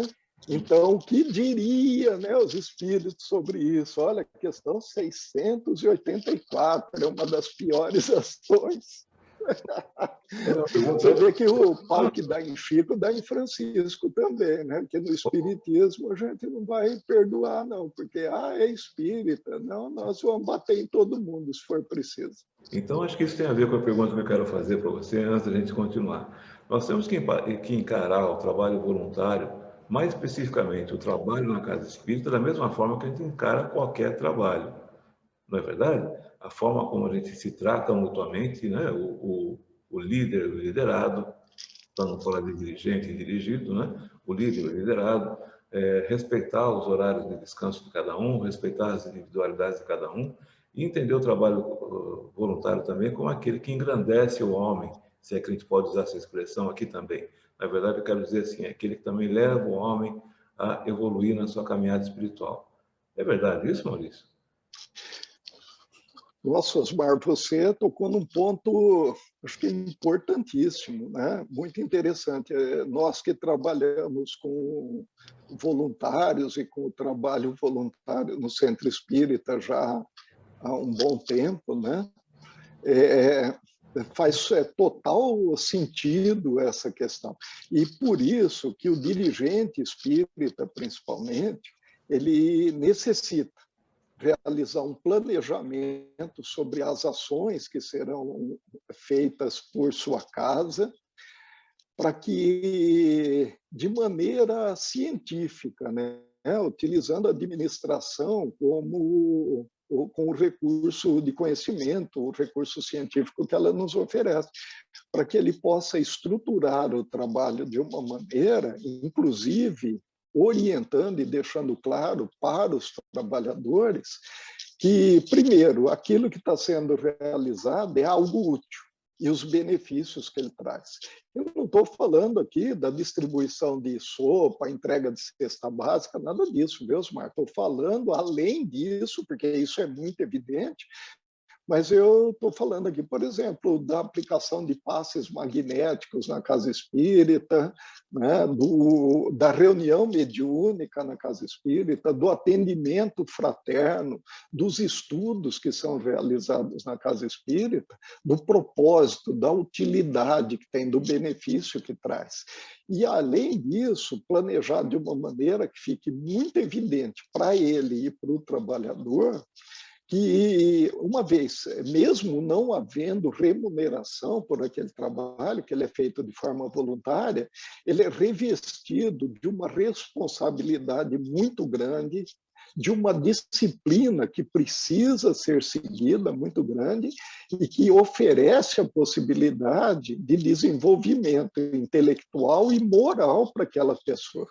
Speaker 2: Então, o que diria, né, os espíritos sobre isso? Olha, a questão 684 é uma das piores ações. Você vê que o pau que dá em Chico dá em Francisco também, né? Porque no espiritismo a gente não vai perdoar, não, porque é espírita, não, nós vamos bater em todo mundo se for preciso.
Speaker 1: Então, acho que isso tem a ver com a pergunta que eu quero fazer para você antes da gente continuar. Nós temos que encarar o trabalho voluntário, mais especificamente o trabalho na casa espírita, da mesma forma que a gente encara qualquer trabalho. Não é verdade? A forma como a gente se trata mutuamente, né? O líder, o liderado, para não falar de dirigente e dirigido, né? O líder, o liderado, respeitar os horários de descanso de cada um, respeitar as individualidades de cada um, e entender o trabalho voluntário também como aquele que engrandece o homem, se é que a gente pode usar essa expressão aqui também. Na verdade, eu quero dizer assim, é aquele que também leva o homem a evoluir na sua caminhada espiritual. É verdade isso, Maurício?
Speaker 2: Nossa, Osmar, você tocou num ponto, acho que importantíssimo, né? Muito interessante. Nós que trabalhamos com voluntários e com o trabalho voluntário no Centro Espírita já há um bom tempo, né? Faz total sentido essa questão. E por isso que o dirigente espírita, principalmente, ele necessita realizar um planejamento sobre as ações que serão feitas por sua casa, para que, de maneira científica, né, utilizando a administração como com o recurso de conhecimento, o recurso científico que ela nos oferece, para que ele possa estruturar o trabalho de uma maneira, inclusive orientando e deixando claro para os trabalhadores que, primeiro, aquilo que está sendo realizado é algo útil e os benefícios que ele traz. Eu não estou falando aqui da distribuição de sopa, entrega de cesta básica, nada disso, viu, Osmar? Estou falando além disso, porque isso é muito evidente, mas eu estou falando aqui, por exemplo, da aplicação de passes magnéticos na casa espírita, né, da reunião mediúnica na casa espírita, do atendimento fraterno, dos estudos que são realizados na casa espírita, do propósito, da utilidade que tem, do benefício que traz. E, além disso, planejar de uma maneira que fique muito evidente para ele e para o trabalhador que, uma vez, mesmo não havendo remuneração por aquele trabalho, que ele é feito de forma voluntária, ele é revestido de uma responsabilidade muito grande, de uma disciplina que precisa ser seguida, muito grande, e que oferece a possibilidade de desenvolvimento intelectual e moral para aquela pessoa.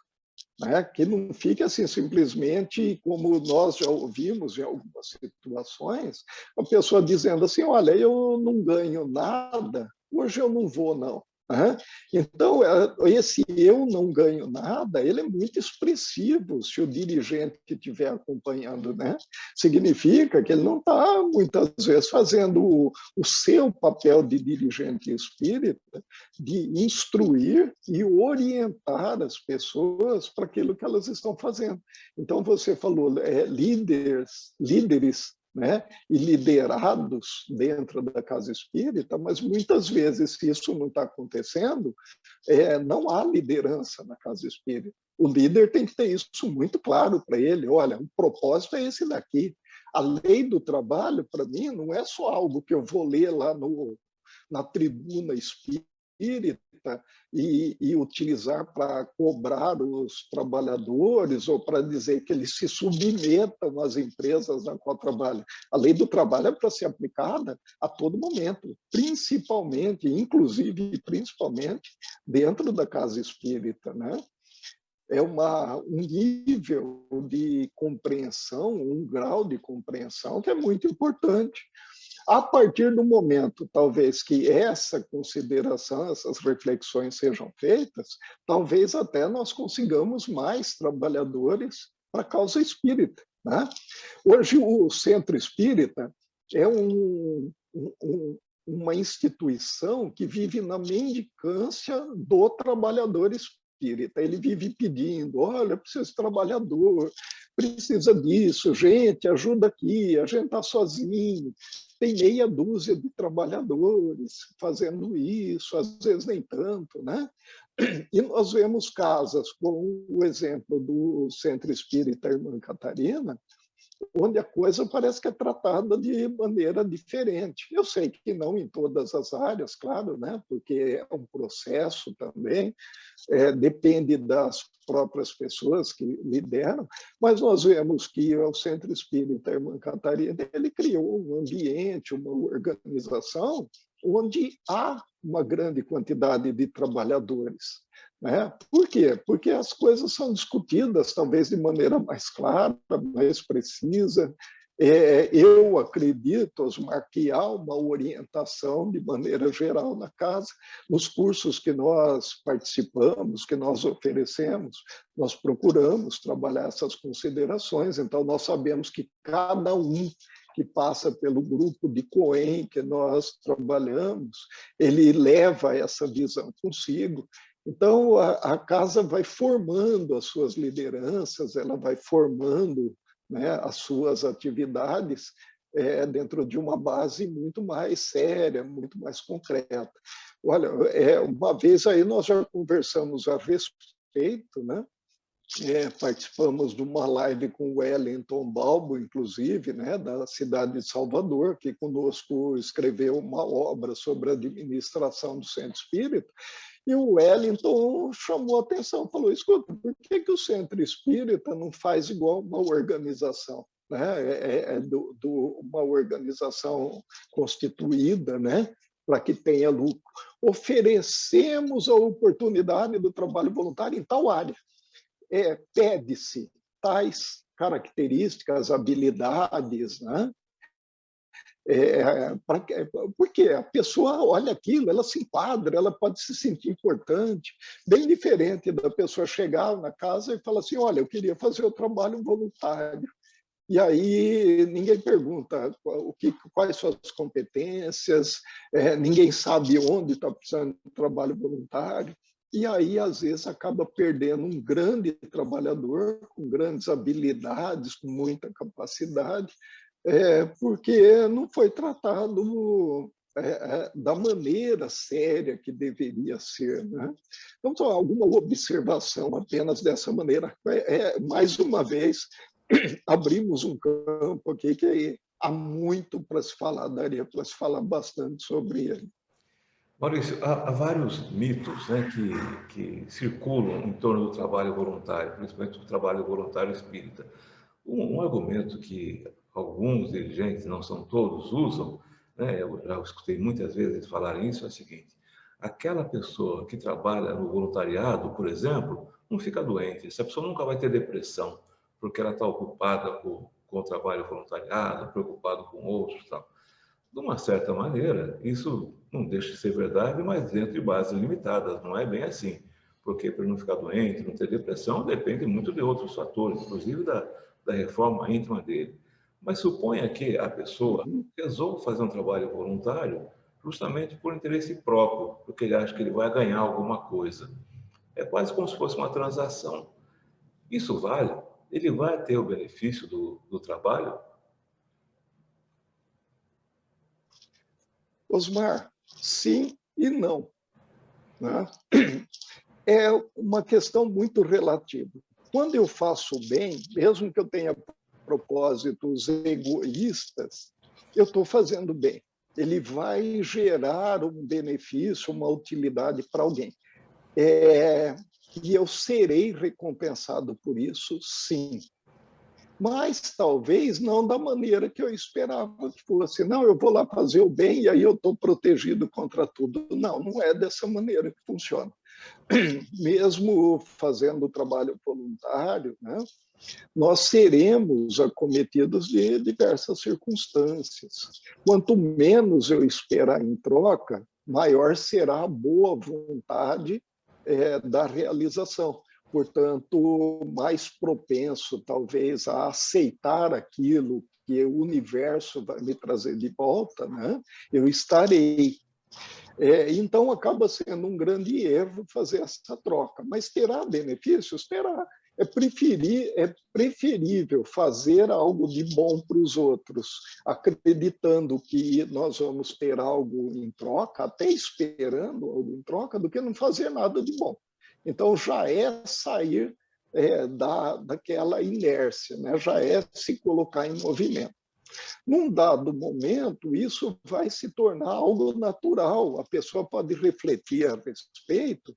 Speaker 2: Né? Que não fique assim simplesmente como nós já ouvimos em algumas situações, a pessoa dizendo assim, olha, eu não ganho nada, hoje eu não vou não. Né? Então, esse eu não ganho nada, ele é muito expressivo se o dirigente que estiver acompanhando, né? Significa que ele não está, muitas vezes, fazendo o seu papel de dirigente espírita, de instruir e orientar as pessoas para aquilo que elas estão fazendo. Então, você falou líderes, né, e liderados dentro da casa espírita, mas muitas vezes, se isso não está acontecendo, não há liderança na casa espírita. O líder tem que ter isso muito claro para ele. Olha, o propósito é esse daqui. A lei do trabalho, para mim, não é só algo que eu vou ler lá na tribuna espírita e utilizar para cobrar os trabalhadores ou para dizer que eles se submetam às empresas na qual trabalham. A lei do trabalho é para ser aplicada a todo momento, principalmente, inclusive, principalmente, dentro da casa espírita, né? É um nível de compreensão, um grau de compreensão que é muito importante. A partir do momento, talvez, que essa consideração, essas reflexões sejam feitas, talvez até nós consigamos mais trabalhadores para a causa espírita. Né? Hoje, o Centro Espírita é uma instituição que vive na mendicância do trabalhador espírita. Ele vive pedindo, olha, preciso de trabalhador, precisa disso, gente, ajuda aqui, a gente está sozinho. Tem meia dúzia de trabalhadores fazendo isso, às vezes nem tanto, né? E nós vemos casas, como o exemplo do Centro Espírita Irmã Catarina, onde a coisa parece que é tratada de maneira diferente. Eu sei que não em todas as áreas, claro, né? Porque é um processo também, depende das próprias pessoas que lideram, mas nós vemos que o Centro Espírita Irmã Catarina, ele criou um ambiente, uma organização onde há uma grande quantidade de trabalhadores. Né? Por quê? Porque as coisas são discutidas, talvez de maneira mais clara, mais precisa. Eu acredito, Osmar, que há uma orientação de maneira geral na casa. Nos cursos que nós participamos, que nós oferecemos, nós procuramos trabalhar essas considerações. Então, nós sabemos que cada um que passa pelo grupo de COEM que nós trabalhamos, ele leva essa visão consigo. Então, a casa vai formando as suas lideranças, ela vai formando, né, as suas atividades dentro de uma base muito mais séria, muito mais concreta. Olha, uma vez aí nós já conversamos a respeito, né? Participamos de uma live com o Wellington Balbo, inclusive, né, da cidade de Salvador, que conosco escreveu uma obra sobre a administração do Centro Espírita, e o Wellington chamou a atenção, falou, escuta, por que o Centro Espírita não faz igual uma organização? né, uma organização constituída, né, para que tenha lucro. Oferecemos a oportunidade do trabalho voluntário em tal área. Pede-se tais características, habilidades, né? Porque a pessoa olha aquilo, ela se enquadra, ela pode se sentir importante, bem diferente da pessoa chegar na casa e falar assim, olha, eu queria fazer o trabalho voluntário. E aí ninguém pergunta quais são as competências, ninguém sabe onde está precisando de trabalho voluntário. E aí, às vezes, acaba perdendo um grande trabalhador, com grandes habilidades, com muita capacidade, porque não foi tratado da maneira séria que deveria ser, né? Então, só alguma observação apenas dessa maneira. Mais uma vez, abrimos um campo aqui que há muito para se falar, daria para se falar bastante sobre ele.
Speaker 1: Maurício, há vários mitos, né, que circulam em torno do trabalho voluntário, principalmente do trabalho voluntário espírita. Um argumento que alguns dirigentes, não são todos, usam, né, eu já escutei muitas vezes falarem isso, é o seguinte: aquela pessoa que trabalha no voluntariado, por exemplo, não fica doente, essa pessoa nunca vai ter depressão, porque ela está ocupada com o trabalho voluntariado, preocupada com outros e tal. De uma certa maneira, isso não deixa de ser verdade, mas dentro de bases limitadas, não é bem assim. Porque para não ficar doente, não ter depressão, depende muito de outros fatores, inclusive da reforma íntima dele. Mas suponha que a pessoa resolva fazer um trabalho voluntário justamente por interesse próprio, porque ele acha que ele vai ganhar alguma coisa. É quase como se fosse uma transação. Isso vale? Ele vai ter o benefício do trabalho?
Speaker 2: Osmar, sim e não, né? É uma questão muito relativa. Quando eu faço bem, mesmo que eu tenha propósitos egoístas, eu estou fazendo bem. Ele vai gerar um benefício, uma utilidade para alguém. E eu serei recompensado por isso, sim. Mas talvez não da maneira que eu esperava que fosse. Não, eu vou lá fazer o bem e aí eu estou protegido contra tudo. Não, não é dessa maneira que funciona. Mesmo fazendo o trabalho voluntário, né, nós seremos acometidos de diversas circunstâncias. Quanto menos eu esperar em troca, maior será a boa vontade da realização. Portanto, mais propenso, talvez, a aceitar aquilo que o universo vai me trazer de volta, né? Eu estarei. Então, acaba sendo um grande erro fazer essa troca. Mas terá benefícios? Terá. É preferível fazer algo de bom para os outros, acreditando que nós vamos ter algo em troca, até esperando algo em troca, do que não fazer nada de bom. Então, já é sair daquela inércia, né? Já é se colocar em movimento. Num dado momento, isso vai se tornar algo natural. A pessoa pode refletir a respeito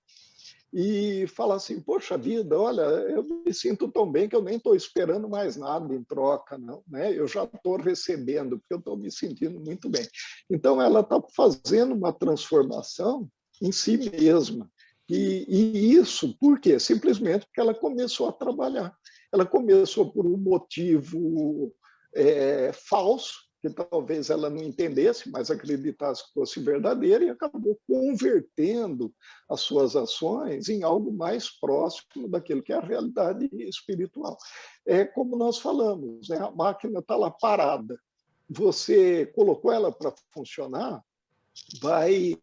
Speaker 2: e falar assim, poxa vida, olha, eu me sinto tão bem que eu nem estou esperando mais nada em troca, não, né? Eu já estou recebendo, porque eu estou me sentindo muito bem. Então, ela está fazendo uma transformação em si mesma. E isso, por quê? Simplesmente porque ela começou a trabalhar. Ela começou por um motivo falso, que talvez ela não entendesse, mas acreditasse que fosse verdadeira, e acabou convertendo as suas ações em algo mais próximo daquilo que é a realidade espiritual. É como nós falamos, né? A máquina está lá parada. Você colocou ela para funcionar, vai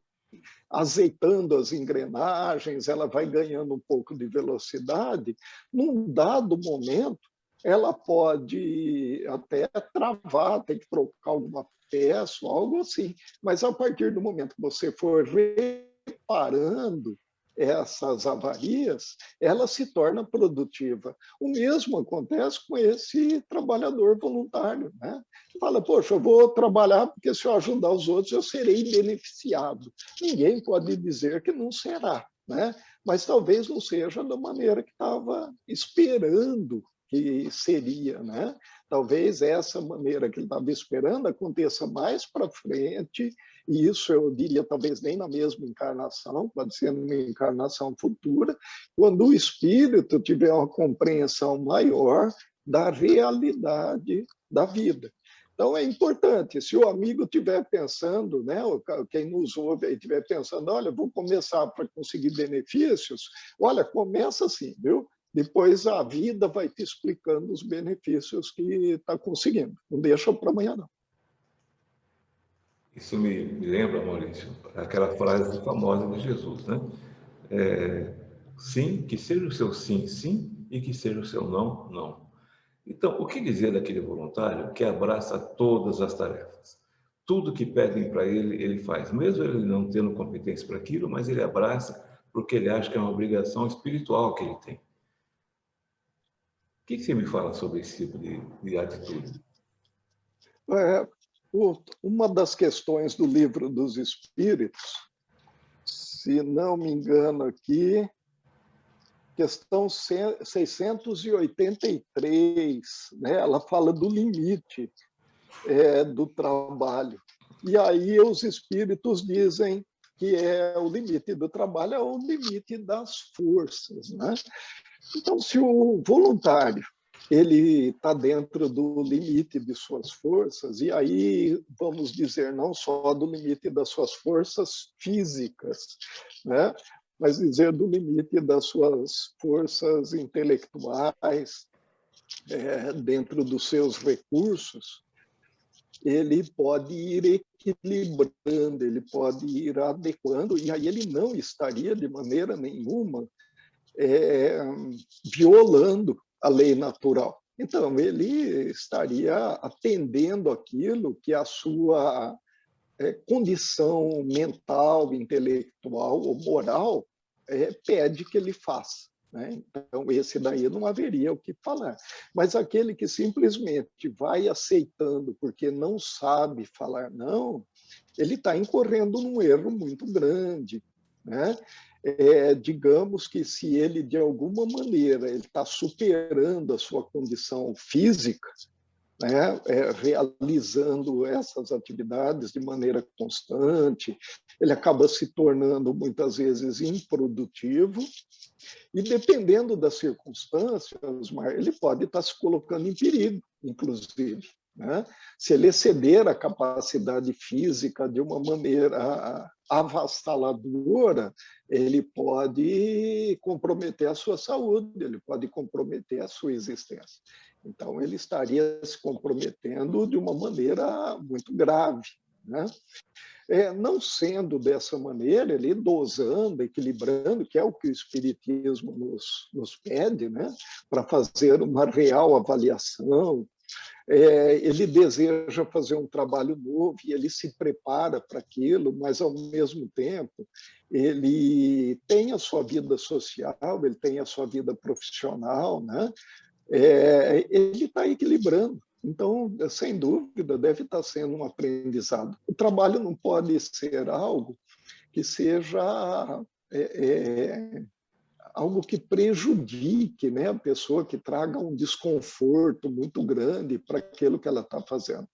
Speaker 2: azeitando as engrenagens, ela vai ganhando um pouco de velocidade. Num dado momento, ela pode até travar, ter que trocar alguma peça, algo assim. Mas a partir do momento que você for reparando essas avarias, ela se torna produtiva. O mesmo acontece com esse trabalhador voluntário, né? Que fala, poxa, eu vou trabalhar porque se eu ajudar os outros eu serei beneficiado. Ninguém pode dizer que não será, né? Mas talvez não seja da maneira que estava esperando que seria, né? Talvez essa maneira que ele estava esperando aconteça mais para frente, e isso eu diria talvez nem na mesma encarnação, pode ser numa encarnação futura, quando o espírito tiver uma compreensão maior da realidade da vida. Então, é importante, se o amigo estiver pensando, né, quem nos ouve estiver pensando, olha, vou começar para conseguir benefícios, olha, começa assim, viu? Depois a vida vai te explicando os benefícios que está conseguindo. Não deixa para amanhã, não.
Speaker 1: Isso me lembra, Maurício, aquela frase famosa de Jesus, né? Sim, que seja o seu sim, sim, e que seja o seu não, não. Então, o que dizer daquele voluntário que abraça todas as tarefas? Tudo que pedem para ele, ele faz. Mesmo ele não tendo competência para aquilo, mas ele abraça porque ele acha que é uma obrigação espiritual que ele tem. O que você me fala sobre esse tipo de atitude?
Speaker 2: Uma das questões do Livro dos Espíritos, se não me engano aqui, questão 683, né? Ela fala do limite do trabalho. E aí os espíritos dizem que o limite do trabalho é o limite das forças, né? Então, se o voluntário ele está dentro do limite de suas forças, e aí vamos dizer não só do limite das suas forças físicas, né? Mas dizer do limite das suas forças intelectuais, dentro dos seus recursos, ele pode ir equilibrando, ele pode ir adequando, e aí ele não estaria de maneira nenhuma violando a lei natural. Então, ele estaria atendendo aquilo que a sua condição mental, intelectual ou moral pede que ele faça. Né? Então, esse daí não haveria o que falar. Mas aquele que simplesmente vai aceitando porque não sabe falar não, ele está incorrendo num erro muito grande. Né? Digamos que se ele, de alguma maneira, ele está superando a sua condição física, né, realizando essas atividades de maneira constante, ele acaba se tornando muitas vezes improdutivo e, dependendo das circunstâncias, ele pode estar se colocando em perigo, inclusive. Né? Se ele exceder a capacidade física de uma maneira avassaladora, ele pode comprometer a sua saúde, ele pode comprometer a sua existência. Então, ele estaria se comprometendo de uma maneira muito grave. Né? Não sendo dessa maneira, ele dosando, equilibrando, que é o que o Espiritismo nos pede, né? Para fazer uma real avaliação. Ele deseja fazer um trabalho novo e ele se prepara para aquilo, mas, ao mesmo tempo, ele tem a sua vida social, ele tem a sua vida profissional, né? Ele está equilibrando. Então, sem dúvida, deve estar sendo um aprendizado. O trabalho não pode ser algo que seja algo que prejudique, né, a pessoa, que traga um desconforto muito grande para aquilo que ela está fazendo.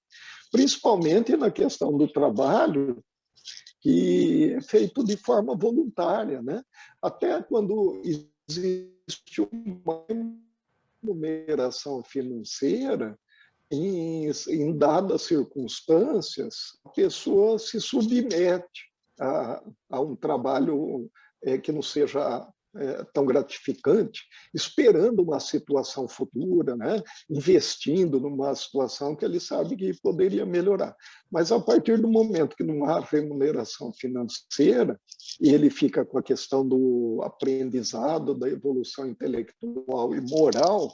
Speaker 2: Principalmente na questão do trabalho, que é feito de forma voluntária. Né? Até quando existe uma remuneração financeira, em dadas circunstâncias, a pessoa se submete a um trabalho que não seja tão gratificante, esperando uma situação futura, né? Investindo numa situação que ele sabe que poderia melhorar. Mas, a partir do momento que não há remuneração financeira, e ele fica com a questão do aprendizado, da evolução intelectual e moral,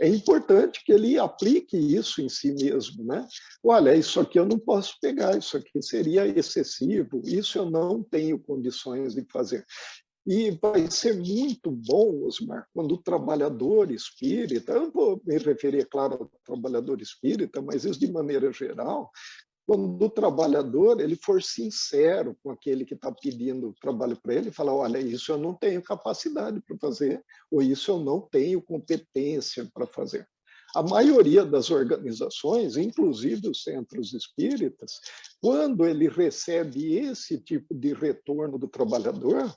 Speaker 2: é importante que ele aplique isso em si mesmo, né? Olha, isso aqui eu não posso pegar, isso aqui seria excessivo, isso eu não tenho condições de fazer. E vai ser muito bom, Osmar, quando o trabalhador espírita, eu não vou me referir, claro, ao trabalhador espírita, mas isso de maneira geral, quando o trabalhador ele for sincero com aquele que está pedindo trabalho para ele, falar, olha, isso eu não tenho capacidade para fazer, ou isso eu não tenho competência para fazer. A maioria das organizações, inclusive os centros espíritas, quando ele recebe esse tipo de retorno do trabalhador,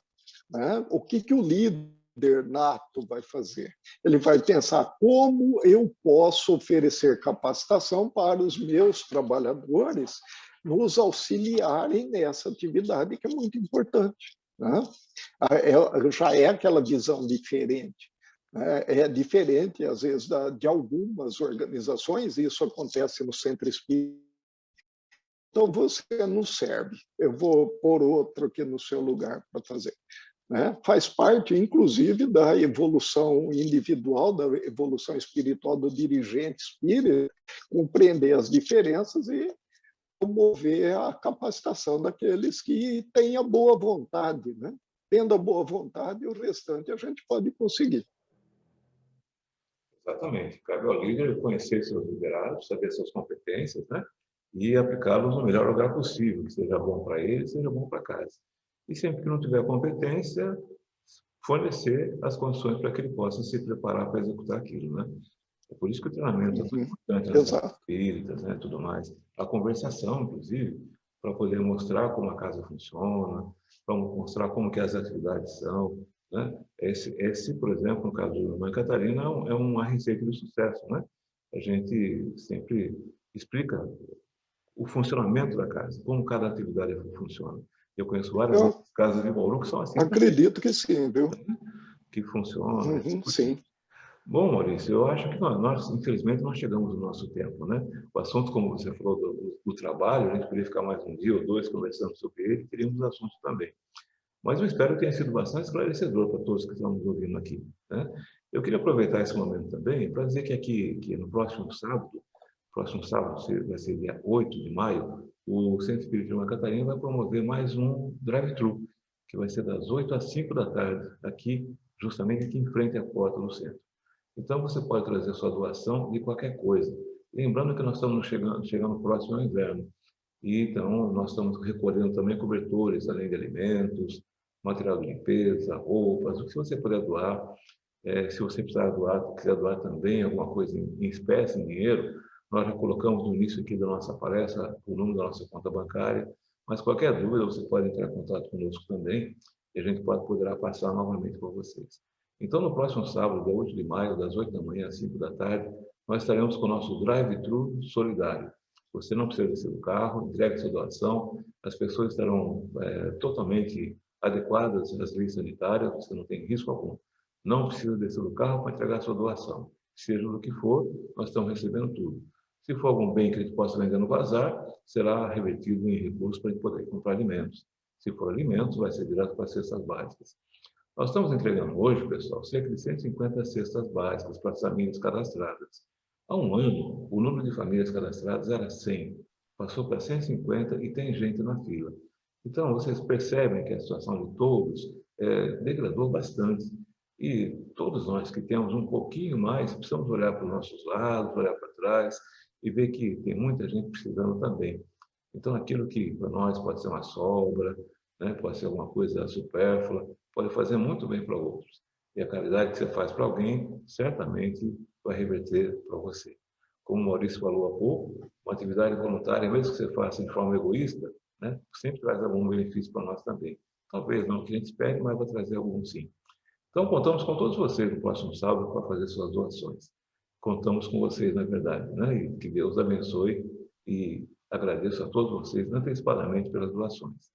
Speaker 2: né, o que o líder nato vai fazer? Ele vai pensar como eu posso oferecer capacitação para os meus trabalhadores nos auxiliarem nessa atividade que é muito importante. Né? Já é aquela visão diferente. É diferente, às vezes, de algumas organizações, e isso acontece no centro espírita. Então, você não serve, eu vou pôr outro aqui no seu lugar para fazer. Né? Faz parte, inclusive, da evolução individual, da evolução espiritual do dirigente espírita, compreender as diferenças e promover a capacitação daqueles que têm a boa vontade. Né? Tendo a boa vontade, o restante a gente pode conseguir.
Speaker 1: Exatamente. Cabe ao líder conhecer seus liderados, saber suas competências, né? E aplicá-los no melhor lugar possível, que seja bom para ele, seja bom para casa. E sempre que não tiver competência, fornecer as condições para que ele possa se preparar para executar aquilo, né? É por isso que o treinamento é tão importante nas espíritas, né, tudo mais. A conversação, inclusive, para poder mostrar como a casa funciona, para mostrar como que as atividades são, né? Esse, por exemplo, no caso da Mãe Catarina, é uma receita de sucesso, né? A gente sempre explica o funcionamento da casa, como cada atividade funciona. Eu conheço várias casas de Bauru que são assim.
Speaker 2: Acredito que sim, viu?
Speaker 1: Que funciona.
Speaker 2: Sim.
Speaker 1: Bom, Maurício, eu acho que nós, infelizmente, não chegamos no nosso tempo, né? O assunto, como você falou, do trabalho, a gente poderia ficar mais um dia ou dois conversando sobre ele, teríamos assuntos também. Mas eu espero que tenha sido bastante esclarecedor para todos que estamos ouvindo aqui, né? Eu queria aproveitar esse momento também para dizer que no próximo sábado, vai ser dia 8 de maio, o Centro Espírita de Mãe Catarina vai promover mais um drive-thru, que vai ser das 8 às 5 da tarde, justamente aqui em frente à porta do centro. Então, você pode trazer sua doação de qualquer coisa. Lembrando que nós estamos chegando próximo ao inverno. E, então, nós estamos recolhendo também cobertores, além de alimentos, material de limpeza, roupas, o que você puder doar. Se você quiser doar também alguma coisa em espécie, em dinheiro, nós já colocamos no início aqui da nossa palestra o número da nossa conta bancária, mas qualquer dúvida você pode entrar em contato conosco também e a gente poderá passar novamente para vocês. Então, no próximo sábado, dia 8 de maio, das 8 da manhã às 5 da tarde, nós estaremos com o nosso drive-thru solidário. Você não precisa descer do carro, entregue sua doação, as pessoas estarão totalmente adequadas às leis sanitárias, você não tem risco algum. Não precisa descer do carro para entregar sua doação. Seja do que for, nós estamos recebendo tudo. Se for algum bem que a gente possa vender no bazar, será revertido em recursos para a gente poder comprar alimentos. Se for alimentos, vai ser direto para as cestas básicas. Nós estamos entregando hoje, pessoal, cerca de 150 cestas básicas para as famílias cadastradas. Há um ano, o número de famílias cadastradas era 100, passou para 150 e tem gente na fila. Então, vocês percebem que a situação de todos degradou bastante. E todos nós que temos um pouquinho mais, precisamos olhar para os nossos lados, olhar para trás e ver que tem muita gente precisando também. Então, aquilo que para nós pode ser uma sobra, né, pode ser alguma coisa supérflua, pode fazer muito bem para outros. E a caridade que você faz para alguém, certamente vai reverter para você. Como o Maurício falou há pouco, uma atividade voluntária, mesmo que você faça de forma egoísta, né, sempre traz algum benefício para nós também. Talvez não que a gente espere, mas vai trazer algum sim. Então, contamos com todos vocês no próximo sábado para fazer suas doações. Contamos com vocês, na verdade, né? E que Deus abençoe e agradeço a todos vocês antecipadamente pelas doações.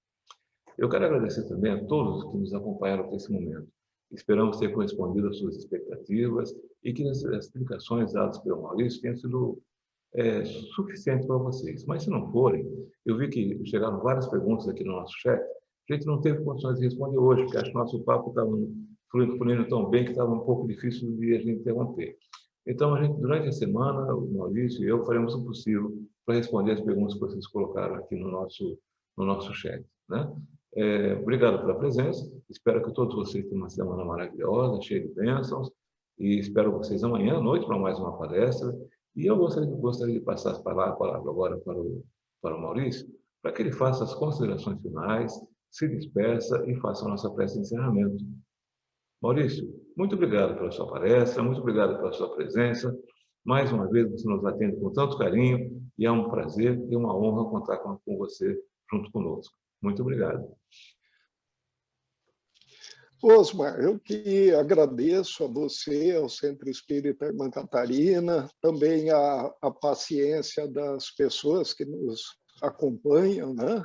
Speaker 1: Eu quero agradecer também a todos que nos acompanharam até esse momento. Esperamos ter correspondido às suas expectativas e que as explicações dadas pelo Maurício tenham sido suficientes para vocês. Mas se não forem, eu vi que chegaram várias perguntas aqui no nosso chat, a gente não teve condições de responder hoje, porque acho que o nosso papo estava fluindo tão bem que estava um pouco difícil de a gente interromper. Então, durante a semana, o Maurício e eu faremos o possível para responder as perguntas que vocês colocaram aqui no nosso chat, né? Obrigado pela presença, espero que todos vocês tenham uma semana maravilhosa, cheia de bênçãos, e espero vocês amanhã à noite para mais uma palestra, e eu gostaria de passar a palavra agora para para o Maurício, para que ele faça as considerações finais, se despeça e faça a nossa prece de encerramento. Maurício, muito obrigado pela sua palestra, muito obrigado pela sua presença. Mais uma vez, você nos atende com tanto carinho e é um prazer e uma honra contar com você junto conosco. Muito obrigado.
Speaker 2: Osmar, eu que agradeço a você, ao Centro Espírita Irmã Catarina, também a paciência das pessoas que nos acompanham, né?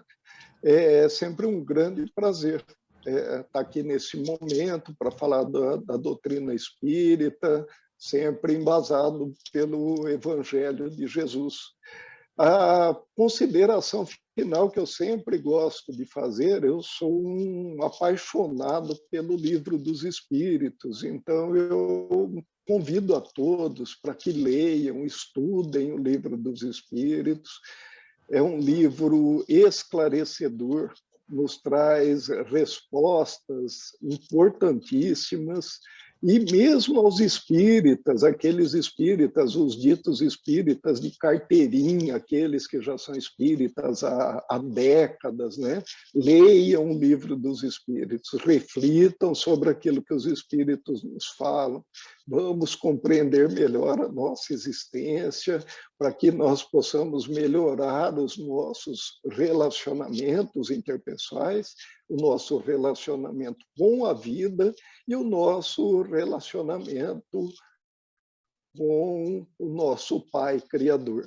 Speaker 2: É sempre um grande prazer estar aqui nesse momento para falar da doutrina espírita, sempre embasado pelo Evangelho de Jesus. A consideração final que eu sempre gosto de fazer, eu sou um apaixonado pelo Livro dos Espíritos, então eu convido a todos para que leiam, estudem o Livro dos Espíritos. É um livro esclarecedor, nos traz respostas importantíssimas, e mesmo aos espíritas, aqueles espíritas, os ditos espíritas de carteirinha, aqueles que já são espíritas há décadas, né? Leiam o Livro dos Espíritos, reflitam sobre aquilo que os espíritos nos falam, vamos compreender melhor a nossa existência, para que nós possamos melhorar os nossos relacionamentos interpessoais, o nosso relacionamento com a vida e o nosso relacionamento com o nosso Pai Criador.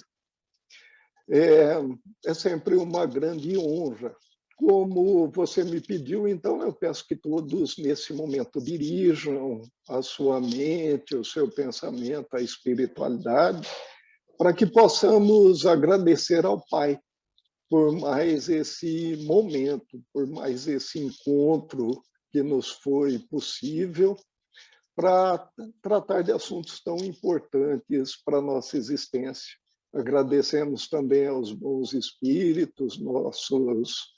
Speaker 2: É sempre uma grande honra. Como você me pediu, então eu peço que todos, nesse momento, dirijam a sua mente, o seu pensamento, a espiritualidade, para que possamos agradecer ao Pai por mais esse momento, por mais esse encontro que nos foi possível para tratar de assuntos tão importantes para a nossa existência. Agradecemos também aos bons espíritos, nossos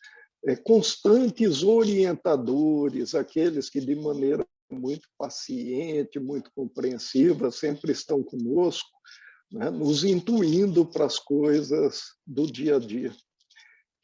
Speaker 2: constantes orientadores, aqueles que de maneira muito paciente, muito compreensiva, sempre estão conosco, né, nos intuindo para as coisas do dia a dia.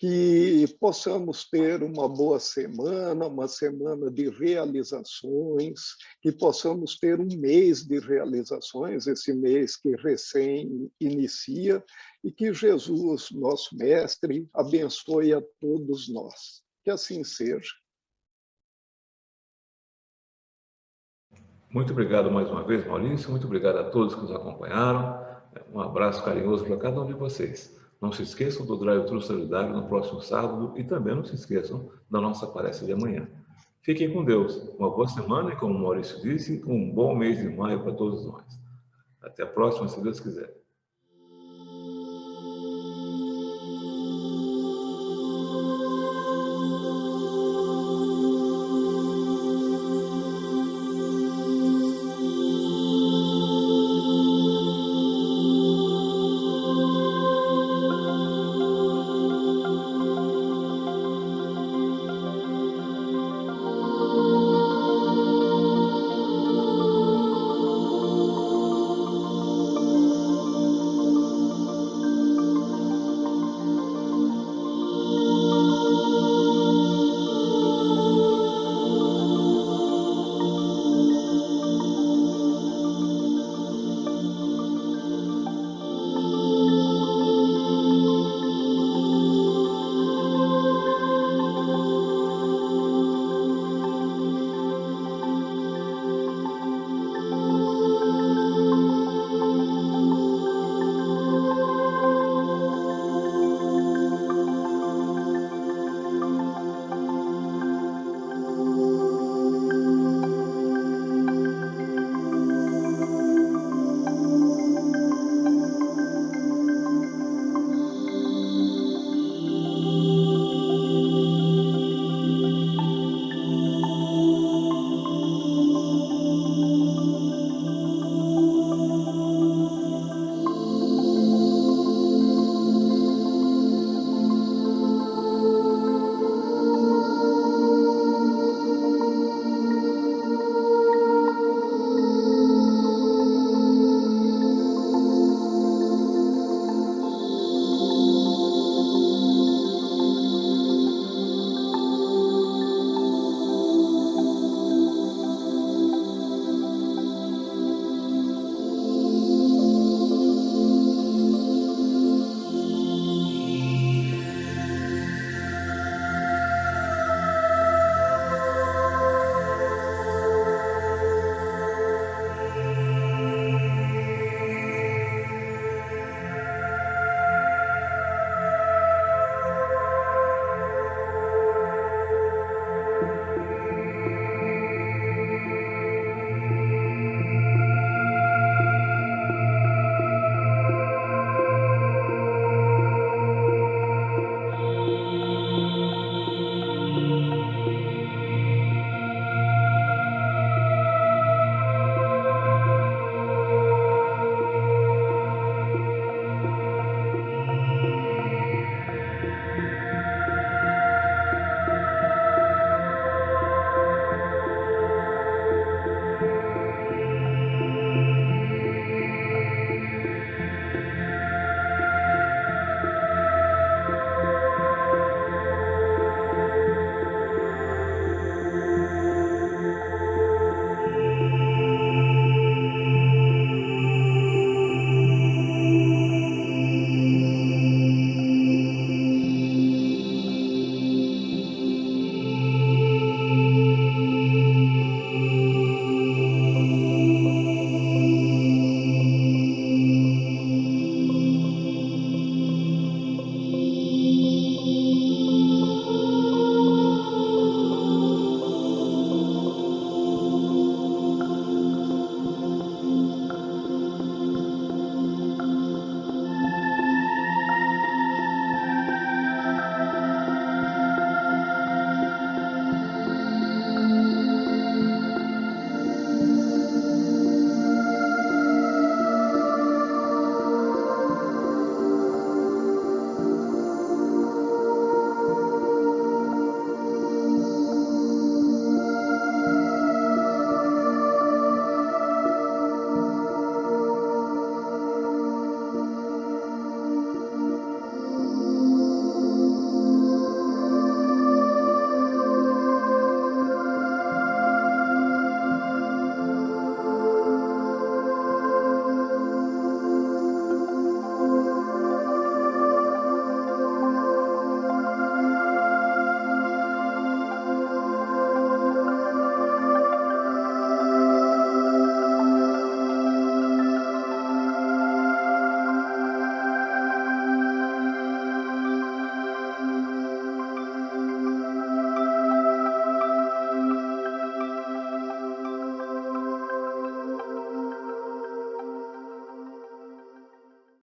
Speaker 2: Que possamos ter uma boa semana, uma semana de realizações, que possamos ter um mês de realizações, esse mês que recém inicia, e que Jesus, nosso Mestre, abençoe a todos nós. Que assim seja.
Speaker 1: Muito obrigado mais uma vez, Maurício. Muito obrigado a todos que nos acompanharam. Um abraço carinhoso para cada um de vocês. Não se esqueçam do Drive-Thru Solidário no próximo sábado e também não se esqueçam da nossa palestra de amanhã. Fiquem com Deus. Uma boa semana e, como o Maurício disse, um bom mês de maio para todos nós. Até a próxima, se Deus quiser.